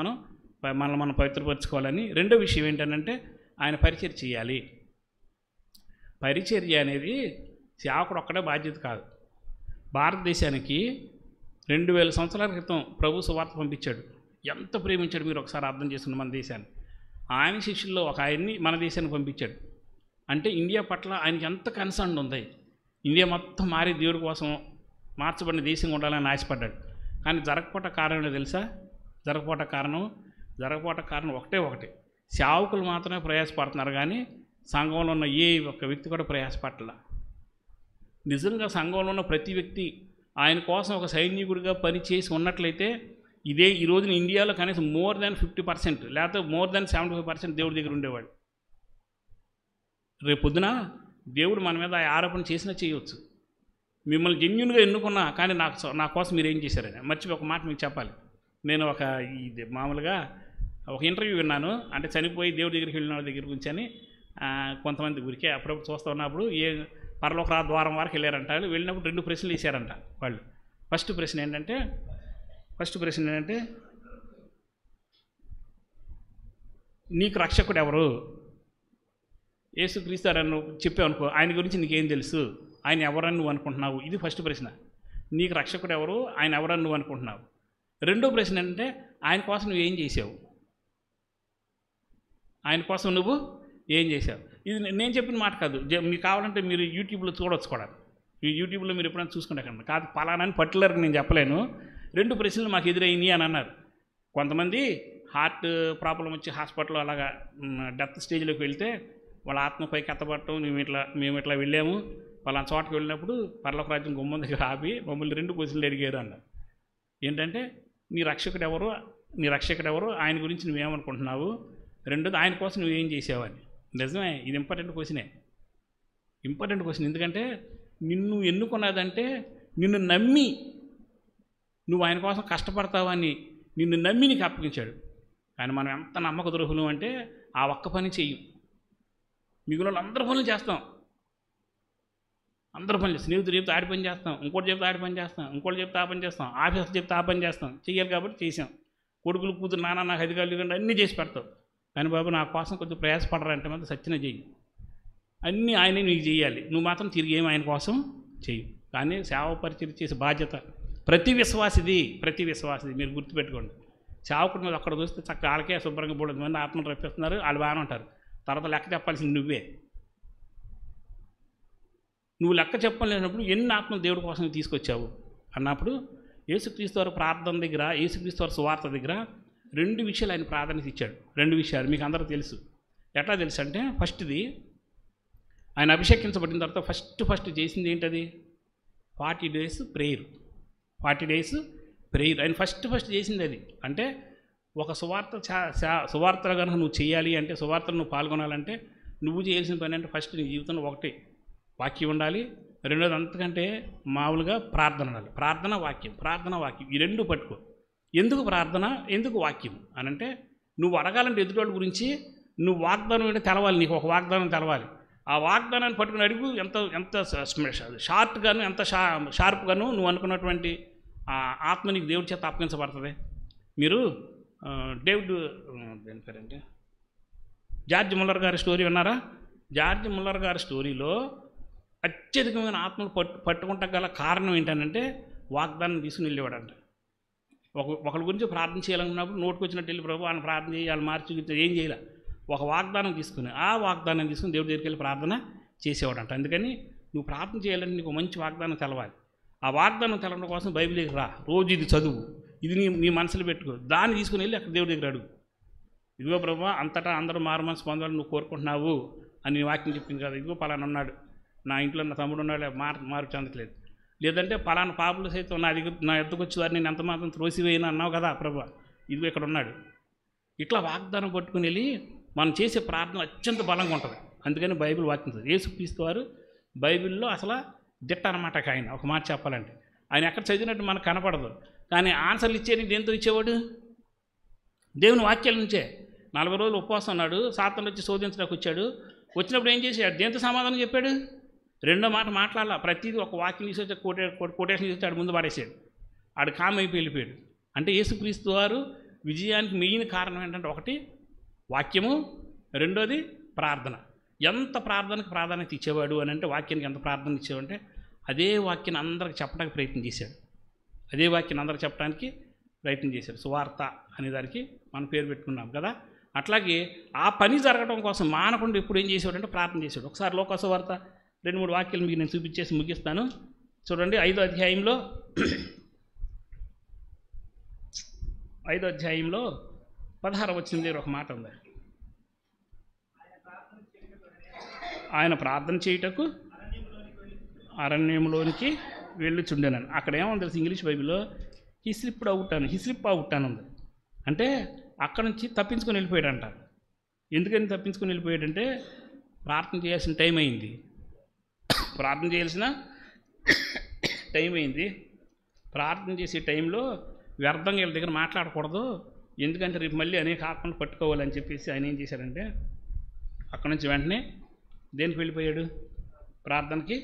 మనం పవిత్రపరచుకోవాలని. రెండో విషయం ఏంటంటే ఆయన పరిచర్య చేయాలి. పరిచర్య అనేది సేవకుడు ఒక్కడే బాధ్యత కాదు. భారతదేశానికి 2000 సంవత్సరాల క్రితం ప్రభు సువార్త పంపించాడు. ఎంత ప్రేమించాడు మీరు ఒకసారి అర్థం చేసుకున్న మన దేశాన్ని. ఆయన శిష్యుల్లో ఒక ఆయన్ని మన దేశానికి పంపించాడు. అంటే ఇండియా పట్ల ఆయనకి ఎంత కన్సర్న్ ఉంది. ఇండియా మొత్తం మారి దేవుడి కోసం మార్చబడిన దేశంగా ఉండాలని ఆశపడ్డాడు. కానీ జరగపోట కారణం ఏంటో తెలుసా? జరగపోట కారణం ఒకటే, సేవకులు మాత్రమే ప్రయాసపడుతున్నారు, కానీ సంఘంలో ఉన్న ఏ ఒక్క వ్యక్తి కూడా ప్రయాసపడలా. నిజంగా సంఘంలో ఉన్న ప్రతి వ్యక్తి ఆయన కోసం ఒక సైనికుడిగా పనిచేసి ఉన్నట్లయితే ఈ రోజున ఇండియాలో కనీసం మోర్ దాన్ 50% లేకపోతే మోర్ దాన్ 75% దేవుడి దగ్గర ఉండేవాడు. రేపు పొద్దున దేవుడు మన మీద ఆరోపణ చేసినా చేయవచ్చు. మిమ్మల్ని జెన్యున్గా ఎన్నుకున్నా, కానీ నా కోసం మీరు ఏం చేశారని మర్చిపోయి ఒక మాట మీకు చెప్పాలి. నేను మామూలుగా ఒక ఇంటర్వ్యూ విన్నాను. అంటే చనిపోయి దేవుడి దగ్గరికి వెళ్ళిన వాళ్ళ దగ్గర గురించి అని కొంతమంది ఊరికే అప్పుడప్పుడు చూస్తూ ఉన్నప్పుడు పరలోక ద్వారం వరకు వెళ్ళారంట. వెళ్ళినప్పుడు 2 ప్రశ్నలు వేసారంట వాళ్ళు. ఫస్ట్ ప్రశ్న ఏంటంటే నీకు రక్షకుడు ఎవరు? యేసుక్రీస్తు నువ్వు చెప్పావు అనుకో, ఆయన గురించి నీకేం తెలుసు, ఆయన ఎవరని నువ్వు అనుకుంటున్నావు? ఇది ఫస్ట్ ప్రశ్న. నీకు రక్షకుడు ఎవరు, ఆయన ఎవరని నువ్వు అనుకుంటున్నావు? రెండో ప్రశ్న ఏంటంటే ఆయన కోసం నువ్వు ఏం చేసావు, ఆయన కోసం నువ్వు ఏం చేశావు? ఇది నేను చెప్పిన మాట కాదు. మీకు కావాలంటే మీరు యూట్యూబ్లో చూడవచ్చు కూడా. యూట్యూబ్లో మీరు ఎప్పుడైనా చూసుకుంటే కన్నా కాదు, పలానాని పర్టికులర్గా నేను చెప్పలేను. 2 ప్రశ్నలు మాకు ఎదురయ్యాయి అని అన్నారు. కొంతమంది హార్ట్ ప్రాబ్లం వచ్చి హాస్పిటల్లో అలాగా డెత్ స్టేజ్లోకి వెళ్తే వాళ్ళ ఆత్మ పైకి ఎత్తబడటం, మేము ఇట్లా వెళ్ళాము, పలానా చోటకి వెళ్ళినప్పుడు పరలోక రాజ్యం గుమ్మం దగ్గర ఆపి మమ్మల్ని 2 క్వశ్చన్లు అడిగారు అన్నారు. ఏంటంటే నీ రక్షకుడు ఎవరు, ఆయన గురించి నువ్వేమనుకుంటున్నావు, రెండోది ఆయన కోసం నువ్వేం చేసావని. నిజమే, ఇది ఇంపార్టెంట్ క్వశ్చన్. ఎందుకంటే నిన్ను ఎన్నుకున్నదంటే నిన్ను నమ్మి నువ్వు ఆయన కోసం కష్టపడతావని నిన్ను నమ్మి నీకు అప్పగించాడు. కానీ మనం ఎంత నమ్మక ద్రోహులు అంటే ఆ ఒక్క పని చెయ్యం. మిగిలిన అందరి పనులు చేస్తాం. స్నేహితుడు చెప్తే ఆడి పని చేస్తాం, ఇంకోటి చెప్తే ఆడి పని చేస్తాం, ఇంకోటి చెప్తే ఆ పని చేస్తాం, ఆఫీసర్ చెప్తే ఆ పని చేస్తాం. చెయ్యాలి కాబట్టి చేసాం. కొడుకులు కూతురు నాన్న నాకు అధికారులు కంటే అన్నీ చేసి పెడతావు. కానీ బాబు నా కోసం కొంచెం ప్రయాసపడరంటే మాత్రం సత్యన చెయ్యి. అన్నీ ఆయనే నీకు చేయాలి, నువ్వు మాత్రం తిరిగి ఏమి ఆయన కోసం చెయ్యి. కానీ సేవ పరిచయం చేసే బాధ్యత ప్రతి విశ్వాసిది. మీరు గుర్తుపెట్టుకోండి. సేవకుడి మీద అక్కడ చూస్తే చక్కగా వాళ్ళకే శుభ్రంగా 3 మంది ఆత్మలు రప్పిస్తున్నారు, వాళ్ళు బాగానే ఉంటారు. తర్వాత లెక్క చెప్పాల్సింది నువ్వే. నువ్వు లెక్క చెప్పలేనప్పుడు ఎన్ని ఆత్మలు దేవుడి కోసం తీసుకొచ్చావు అన్నప్పుడు యేసుక్రీస్తు వారి ప్రార్థన దగ్గర, యేసుక్రీస్తు వారి సువార్త దగ్గర 2 విషయాలు ఆయన ప్రాధాన్యత ఇచ్చాడు. 2 విషయాలు మీకు అందరూ తెలుసు. ఎట్లా తెలుసు అంటే, ఫస్ట్ది ఆయన అభిషేకించబడిన తర్వాత ఫస్ట్ చేసింది ఏంటది? 40 days ప్రేయర్. ఆయన ఫస్ట్ చేసింది అది. అంటే ఒక సువార్తలు కనుక నువ్వు చేయాలి అంటే, సువార్తలు నువ్వు పాల్గొనాలంటే నువ్వు చేయాల్సిన పని అంటే ఫస్ట్ నీ జీవితంలో ఒకటి వాక్యం ఉండాలి, రెండోది అంతకంటే మామూలుగా ప్రార్థన ఉండాలి. ప్రార్థన వాక్యం ఈ 2 పట్టుకో. ఎందుకు ప్రార్థన, ఎందుకు వాక్యం అని అంటే, నువ్వు అడగాలంటే ఎదుటివాళ్ళ గురించి నువ్వు వాగ్దానం ఏంటో తెలవాలి. నీకు ఒక వాగ్దానం తెలవాలి. ఆ వాగ్దానాన్ని పట్టుకుని అడుగు. ఎంత షార్ట్గాను, ఎంత షార్ప్గాను నువ్వు అనుకున్నటువంటి ఆత్మ నీకు దేవుడి చేత అప్పగించబడుతుంది. మీరు దేని పేరంటే జార్జ్ ముల్లర్ గారి స్టోరీ విన్నారా? జార్జ్ ముల్లర్ గారి స్టోరీలో అత్యధికమైన ఆత్మలు పట్టుకుంటా గల కారణం ఏంటంటే వాగ్దానం తీసుకుని వెళ్ళేవాడంట. ఒకరి గురించి ప్రార్థన చేయాలనుకున్నప్పుడు నోటుకు వచ్చినట్టు వెళ్ళి ప్రభు ఆయన ప్రార్థన చేయి, వాళ్ళు మార్చి ఏం చేయాలి, ఒక వాగ్దానం తీసుకుని ఆ వాగ్దానం తీసుకుని దేవుడి దగ్గరికి వెళ్ళి ప్రార్థన చేసేవాడంట. అందుకని నువ్వు ప్రార్థన చేయాలంటే నీకు మంచి వాగ్దానం తెలవాలి. ఆ వాగ్దానం తెలవడం కోసం బైబిల్ దగ్గర రా, రోజు ఇది చదువు, ఇది నీ మనసులో పెట్టుకో, దాన్ని తీసుకుని వెళ్ళి అక్కడ దేవుడి దగ్గర అడుగు. ఇదిగో ప్రభు అంతటా అందరూ మారు మనసు పొందాలని నువ్వు కోరుకుంటున్నావు అని నీ వాక్యం చెప్పింది కదా, ఇదిగో పలానా ఉన్నాడు, నా ఇంట్లో నా తమ్ముడు ఉన్నాడు మార్పు చెందట్లేదు, లేదంటే పలానా పాపులు సైతం నా ఎద్దుకు వచ్చేవారు నేను ఎంత మాత్రం త్రోసివేయను అన్నావు కదా ప్రభు, ఇదిగో ఇక్కడ ఉన్నాడు. ఇట్లా వాగ్దానం పట్టుకుని వెళ్ళి మనం చేసే ప్రార్థన అత్యంత బలంగా ఉంటుంది. అందుకని బైబిల్ వాక్యం యేసుక్రీస్తు వారు బైబిల్లో అసలు దిట్ట అనమాట. ఆయన ఒక మాట చెప్పాలంటే ఆయన ఎక్కడ చదివినట్టు మనకు కనపడదు, కానీ ఆన్సర్లు ఇచ్చేది దేంతో ఇచ్చేవాడు? దేవుని వాక్యాల నుంచే. 40 రోజులు ఉపవాసం ఉన్నాడు, సాతాను వచ్చి శోధించడానికి వచ్చాడు. వచ్చినప్పుడు ఏం చేశాడు? దేంతో సమాధానం చెప్పాడు? రెండో మాట మాట్లాడాల. ప్రతిదీ ఒక వాక్యం తీసుకొచ్చి కొటేషన్ తీసుకొచ్చి ఆడు ముందు పడేసాడు. ఆడు కామ్ అయిపోయి వెళ్ళిపోయాడు. అంటే యేసుక్రీస్తు వారు విజయానికి మెయిన్ కారణం ఏంటంటే, ఒకటి వాక్యము, రెండోది ప్రార్థన. ఎంత ప్రార్థనకు ప్రాధాన్యత ఇచ్చేవాడు అని అంటే, వాక్యానికి ఎంత ప్రార్థన ఇచ్చేవాడంటే అదే వాక్యాన్ని అందరికి చెప్పడానికి ప్రయత్నం చేశాడు. సువార్త అనే దానికి మనం పేరు పెట్టుకున్నాం కదా. అట్లాగే ఆ పని జరగడం కోసం మానకుండా ఎప్పుడు ఏం చేసేవాడంటే ప్రార్థన చేశాడు. ఒకసారి లోక సువార్త 2-3 వాక్యాలు మీకు నేను చూపించేసి ముగిస్తాను. చూడండి 5వ అధ్యాయంలో 16వ వచనం దగ్గర ఒక మాట ఉంది. ఆయన ప్రార్థన చేయుటకు అరణ్యంలోనికి వెళ్ళుచుండెనని. అక్కడ ఏముంది తెలుసు ఇంగ్లీష్ బైబిల్లో హీ స్లిప్ అవుట్ అని ఉంది. అంటే అక్కడ నుంచి తప్పించుకొని వెళ్ళిపోయాడంట. ఎందుకని తప్పించుకొని వెళ్ళిపోయాడంటే ప్రార్థన చేయాల్సిన టైం అయింది. ప్రార్థన చేసే టైంలో వ్యర్థంగా వీళ్ళ దగ్గర మాట్లాడకూడదు, ఎందుకంటే రేపు మళ్ళీ అనేక ఆత్మలు పట్టుకోవాలని చెప్పేసి ఆయన ఏం చేశారంటే అక్కడ నుంచి వెంటనే దేనికి వెళ్ళిపోయాడు? ప్రార్థనకి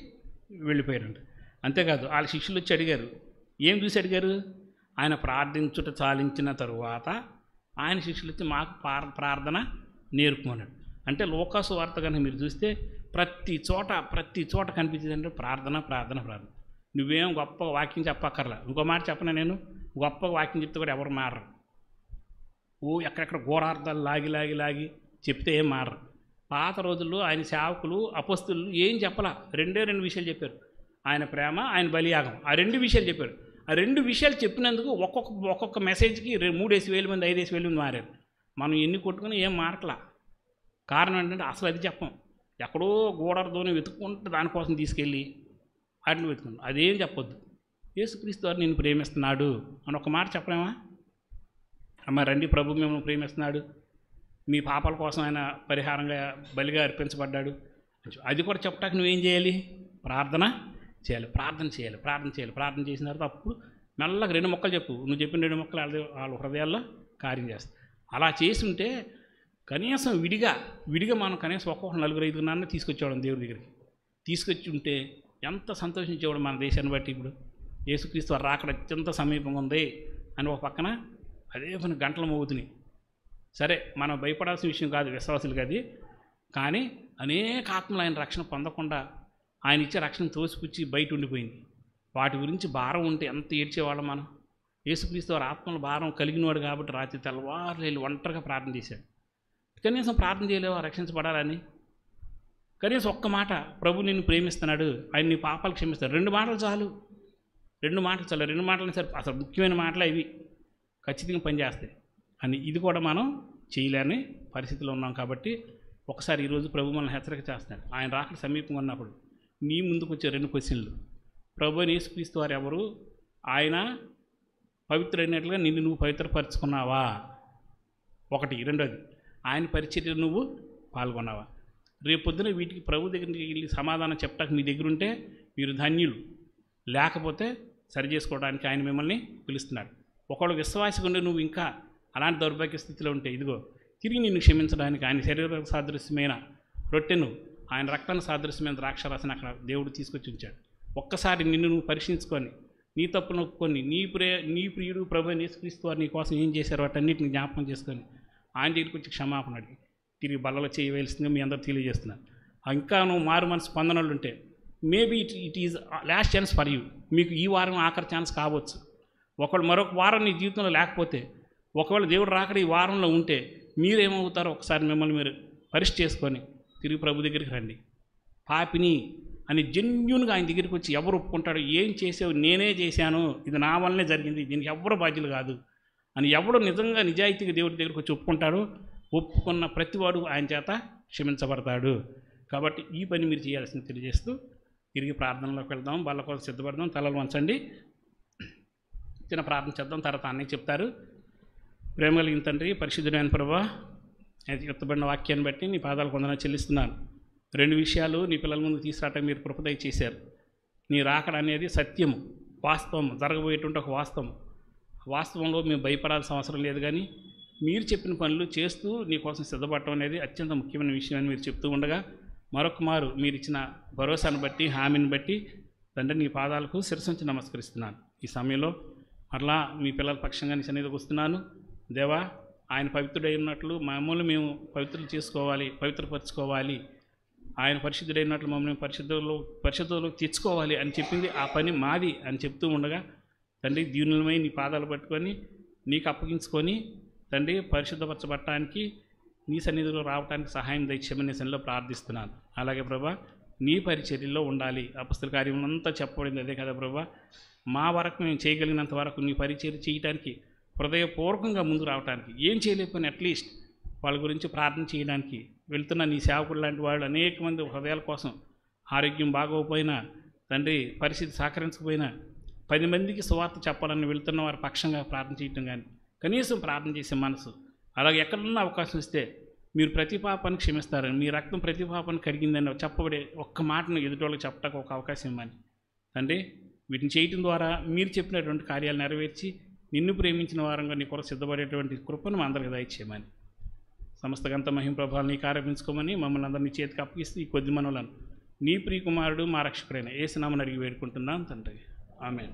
వెళ్ళిపోయాడంట. అంతేకాదు వాళ్ళ శిష్యులు వచ్చి అడిగారు. ఏం చూసి అడిగారు? ఆయన ప్రార్థించుట చాలించిన తరువాత ఆయన శిష్యులు వచ్చి మాకు ప్రార్థన నేర్పుకున్నాడు. అంటే లోకాసు వార్త కనుక మీరు చూస్తే ప్రతి చోట కనిపించేది అంటే ప్రార్థన. నువ్వేం గొప్ప వాక్యం చెప్పక్కర్లా. ఇంకో మాట చెప్పనా, నేను గొప్ప వాక్యం చెప్తే కూడా ఎవరు మారరు. ఎక్కడెక్కడ ఘోరార్థాలు లాగి చెప్తే ఏం మారరు. పాత రోజుల్లో ఆయన సేవకులు అపొస్తలులు ఏం చెప్పలా, 2 విషయాలు చెప్పారు. ఆయన ప్రేమ, ఆయన బలియాగం, ఆ 2 విషయాలు చెప్పారు. ఆ 2 విషయాలు చెప్పినందుకు ఒక్కొక్క మెసేజ్కి 3,000 మంది 5,000 మంది మారారు. మనం ఎన్ని కొట్టుకుని ఏం మారట్లా. కారణం ఏంటంటే అసలు అది చెప్పం. ఎక్కడో గోడర్దోని వెతుక్కుంటే దానికోసం తీసుకెళ్ళి వాటిని వెతుకున్నాం. అదేం చెప్పొద్దు. యేసుక్రీస్తు వారు నిన్ను ప్రేమిస్తున్నాడు అని ఒక మాట చెప్పలేమా? అమ్మ రండి, ప్రభు మిమ్మల్ని ప్రేమిస్తున్నాడు, మీ పాపాల కోసం ఆయన పరిహారంగా బలిగా అర్పించబడ్డాడు. అది కూడా చెప్పడానికి నువ్వేం చేయాలి? ప్రార్థన చేసిన తర్వాత అప్పుడు మెల్లగా 2 ముక్కలు చెప్పు. నువ్వు చెప్పిన 2 ముక్కలు వాళ్ళ హృదయాల్లో కార్యం చేస్తాయి. అలా చేసి ఉంటే కనీసం విడిగా మనం కనీసం ఒక్కొక్క 4-5 తీసుకొచ్చేవాళ్ళం దేవుడి దగ్గరికి. తీసుకొచ్చి ఉంటే ఎంత సంతోషించేవాడు మన దేశాన్ని బట్టి. ఇప్పుడు యేసుక్రీస్తు వారు రాకడ అత్యంత సమీపంగా ఉంది అని ఒక పక్కన అదే పని గంటలు మోగుతున్నాయి. సరే, మనం భయపడాల్సిన విషయం కాదు విశ్వాసులకి అది. కానీ అనేక ఆత్మలు ఆయన రక్షణ పొందకుండా ఆయన ఇచ్చే రక్షణ తోసిపుచ్చి బయట ఉండిపోయింది. వాటి గురించి భారం ఉంటే ఎంత ఏడ్చేవాళ్ళం మనం. యేసుక్రీస్తు వారి ఆత్మల భారం కలిగినవాడు కాబట్టి రాత్రి తెల్లవారు వెళ్ళి ఒంటరిగా ప్రార్థన చేశాడు. కనీసం ప్రార్థన చేయలేవా రక్షించబడాలని? కనీసం ఒక్క మాట, ప్రభు నిన్ను ప్రేమిస్తున్నాడు, ఆయన నీ పాపాలు క్షమిస్తాడు, 2 మాటలు చాలు. 2 మాటలు సరే, అసలు ముఖ్యమైన మాటలే ఇవి, ఖచ్చితంగా పనిచేస్తాయి అని. ఇది కూడా మనం చేయలేని పరిస్థితిలో ఉన్నాం. కాబట్టి ఒకసారి ఈరోజు ప్రభు మనల్ని హెచ్చరిక చేస్తున్నాడు. ఆయన రాకడ సమీపంగా ఉన్నప్పుడు నీ ముందుకు వచ్చే 2 క్వశ్చన్లు. ప్రభు యేసుక్రీస్తు వారు ఎవరు? ఆయన పవిత్రుడైనట్లుగా నిన్ను నువ్వు పవిత్రపరుచుకున్నావా? 1. 2, ఆయన పరిచర్యలో నువ్వు పాల్గొన్నావా? రేపొద్దున వీటికి ప్రభు దగ్గరికి వెళ్ళి సమాధానం చెప్పడానికి మీ దగ్గర ఉంటే మీరు ధన్యులు. లేకపోతే సరి చేసుకోవడానికి ఆయన మిమ్మల్ని పిలుస్తున్నాడు. ఒకవేళ విశ్వాసగా ఉండి నువ్వు ఇంకా అలాంటి దౌర్భాగ్య స్థితిలో ఉంటే ఇదిగో తిరిగి నిన్ను క్షమించడానికి ఆయన శరీర సాదృశ్యమైన రొట్టెను, ఆయన రక్తాన్ని సాదృశ్యమైన ద్రాక్షరసాన్ని అక్కడ దేవుడు తీసుకొచ్చి ఉంచాడు. ఒక్కసారి నిన్ను నువ్వు పరిశీలించుకొని నీ తప్పును ఒప్పుకొని నీ ప్రియుడు ప్రభు యేసుక్రీస్తు వారు నీ కోసం ఏం చేశారో వాటన్నిటిని జ్ఞాపకం చేసుకొని ఆయన దగ్గరికి వచ్చి క్షమాపణ అడిగి తిరిగి బల్లలో చేయవలసిందిగా మీ అందరూ తెలియజేస్తున్నాను. ఇంకా నువ్వు మారు మనసు పొందనోళ్ళు ఉంటే maybe it is lost chance for you. మీకు ఈ వారం ఆఖరి ఛాన్స్ కావచ్చు. ఒకవేళ మరొక వారం నీ జీవితంలో లేకపోతే, ఒకవేళ దేవుడు రాకడ ఈ వారంలో ఉంటే మీరేమవుతారో ఒకసారి మిమ్మల్ని మీరు పరీక్ష చేసుకొని తిరిగి ప్రభు దగ్గరికి రండి. పాపిని అని జెన్యూన్గా ఆయన దగ్గరికి వచ్చి ఎవరు ఒప్పుకుంటాడో, ఏం చేసావు, నేనే చేశాను, ఇది నా వల్లనే జరిగింది, దీనికి ఎవరు బాధ్యులు కాదు అని ఎవడు నిజంగా నిజాయితీగా దేవుడి దగ్గరికి వచ్చి ఒప్పుకుంటాడో, ఒప్పుకున్న ప్రతివాడు ఆయన చేత క్షమించబడతాడు. కాబట్టి ఈ పని మీరు చేయాల్సింది తెలియజేస్తూ తిరిగి ప్రార్థనలోకి వెళ్దాం. వాళ్ళ కోసం సిద్ధపడదాం. తలలు వంచండి, చిన్న ప్రార్థన చేద్దాం. తర్వాత అన్నయ్య చెప్తారు. ప్రేమ కలిగిన తండ్రి, పరిశుద్ధుడైన ప్రభువా, చెప్తబడిన వాక్యాన్ని బట్టి నీ పాదాలకు వందనాలు చెల్లిస్తున్నాను. 2 విషయాలు నీ పిల్లల ముందు తీసుకురావటం మీరు కృపదయ చేశారు. నీ రాకడ అనేది సత్యము, వాస్తవం, జరగబోయేటువంటి ఒక వాస్తవంలో మేము భయపడాల్సిన అవసరం లేదు. కానీ మీరు చెప్పిన పనులు చేస్తూ నీ కోసం సిద్ధపడటం అనేది అత్యంత ముఖ్యమైన విషయం అని మీరు చెప్తూ ఉండగా, మరొక మారు మీరు ఇచ్చిన భరోసాను బట్టి, హామీని బట్టి తండ్రి నీ పాదాలకు శిరసుంచి నమస్కరిస్తున్నాను. ఈ సమయంలో మరలా మీ పిల్లల పక్షంగా నీ సన్నిధికి వస్తున్నాను. దేవా, ఆయన పవిత్రుడైనట్లు మమ్మల్ని మేము పవిత్రపరచుకోవాలి, ఆయన పరిశుద్ధుడైనట్లు మమ్మల్ని పరిశుద్ధులకు తెచ్చుకోవాలి అని చెప్పింది. ఆ పని మాది అని చెప్తూ ఉండగా తండ్రి, దీనులమై నీ పాదాలు పట్టుకొని నీకు అప్పగించుకొని తండ్రి పరిశుద్ధపరచబడటానికి నీ సన్నిధిలో రావడానికి సహాయం దయచేయమని నీ సన్నిధిలో ప్రార్థిస్తున్నాను. అలాగే ప్రభా, నీ పరిచర్యలో ఉండాలి. అపొస్తలుల కార్యములు అంతా చెప్పబడింది అదే కదా ప్రభువా. మా వరకు మేము చేయగలిగినంత వరకు నీ పరిచర్య చేయడానికి, హృదయపూర్వకంగా ముందు రావడానికి, ఏం చేయలేకపోయినా అట్లీస్ట్ వాళ్ళ గురించి ప్రార్థన చేయడానికి వెళ్తున్న నీ సేవకులు లాంటి వాళ్ళు అనేక మంది హృదయాల కోసం, ఆరోగ్యం బాగోకపోయినా తండ్రి, పరిస్థితి సహకరించకపోయినా 10 మందికి సువార్త చెప్పాలని వెళ్తున్న వారి పక్షంగా ప్రార్థన చేయటం కానీ, కనీసం ప్రార్థన చేసే మనసు, అలాగే ఎక్కడన్నా అవకాశం ఇస్తే మీరు ప్రతి పాపాన్ని క్షమిస్తారని, మీ రక్తం ప్రతి పాపాన్ని కడిగిందని చెప్పబడే ఒక్క మాటను ఎదుటోళ్ళకి చెప్పడానికి ఒక అవకాశం ఇవ్వమని తండ్రి, వీటిని చేయటం ద్వారా మీరు చెప్పినటువంటి కార్యాలు నెరవేర్చి నిన్ను ప్రేమించిన వారంగా నీ కొరకు సిద్ధపడేటువంటి కృపను మా అందరికి దయచేయమని, సమస్త గంత మహిమ ప్రభావాలు నీకు ఆరోపించుకోమని మమ్మల్ని అందరినీ చేతికి అప్పగిస్తూ ఈ కొద్ది మనవులను నీ ప్రియ కుమారుడు మా రక్షకుడైన యేసు నామమున అడిగి వేడుకుంటున్నాం తండ్రి. ఆమేన్.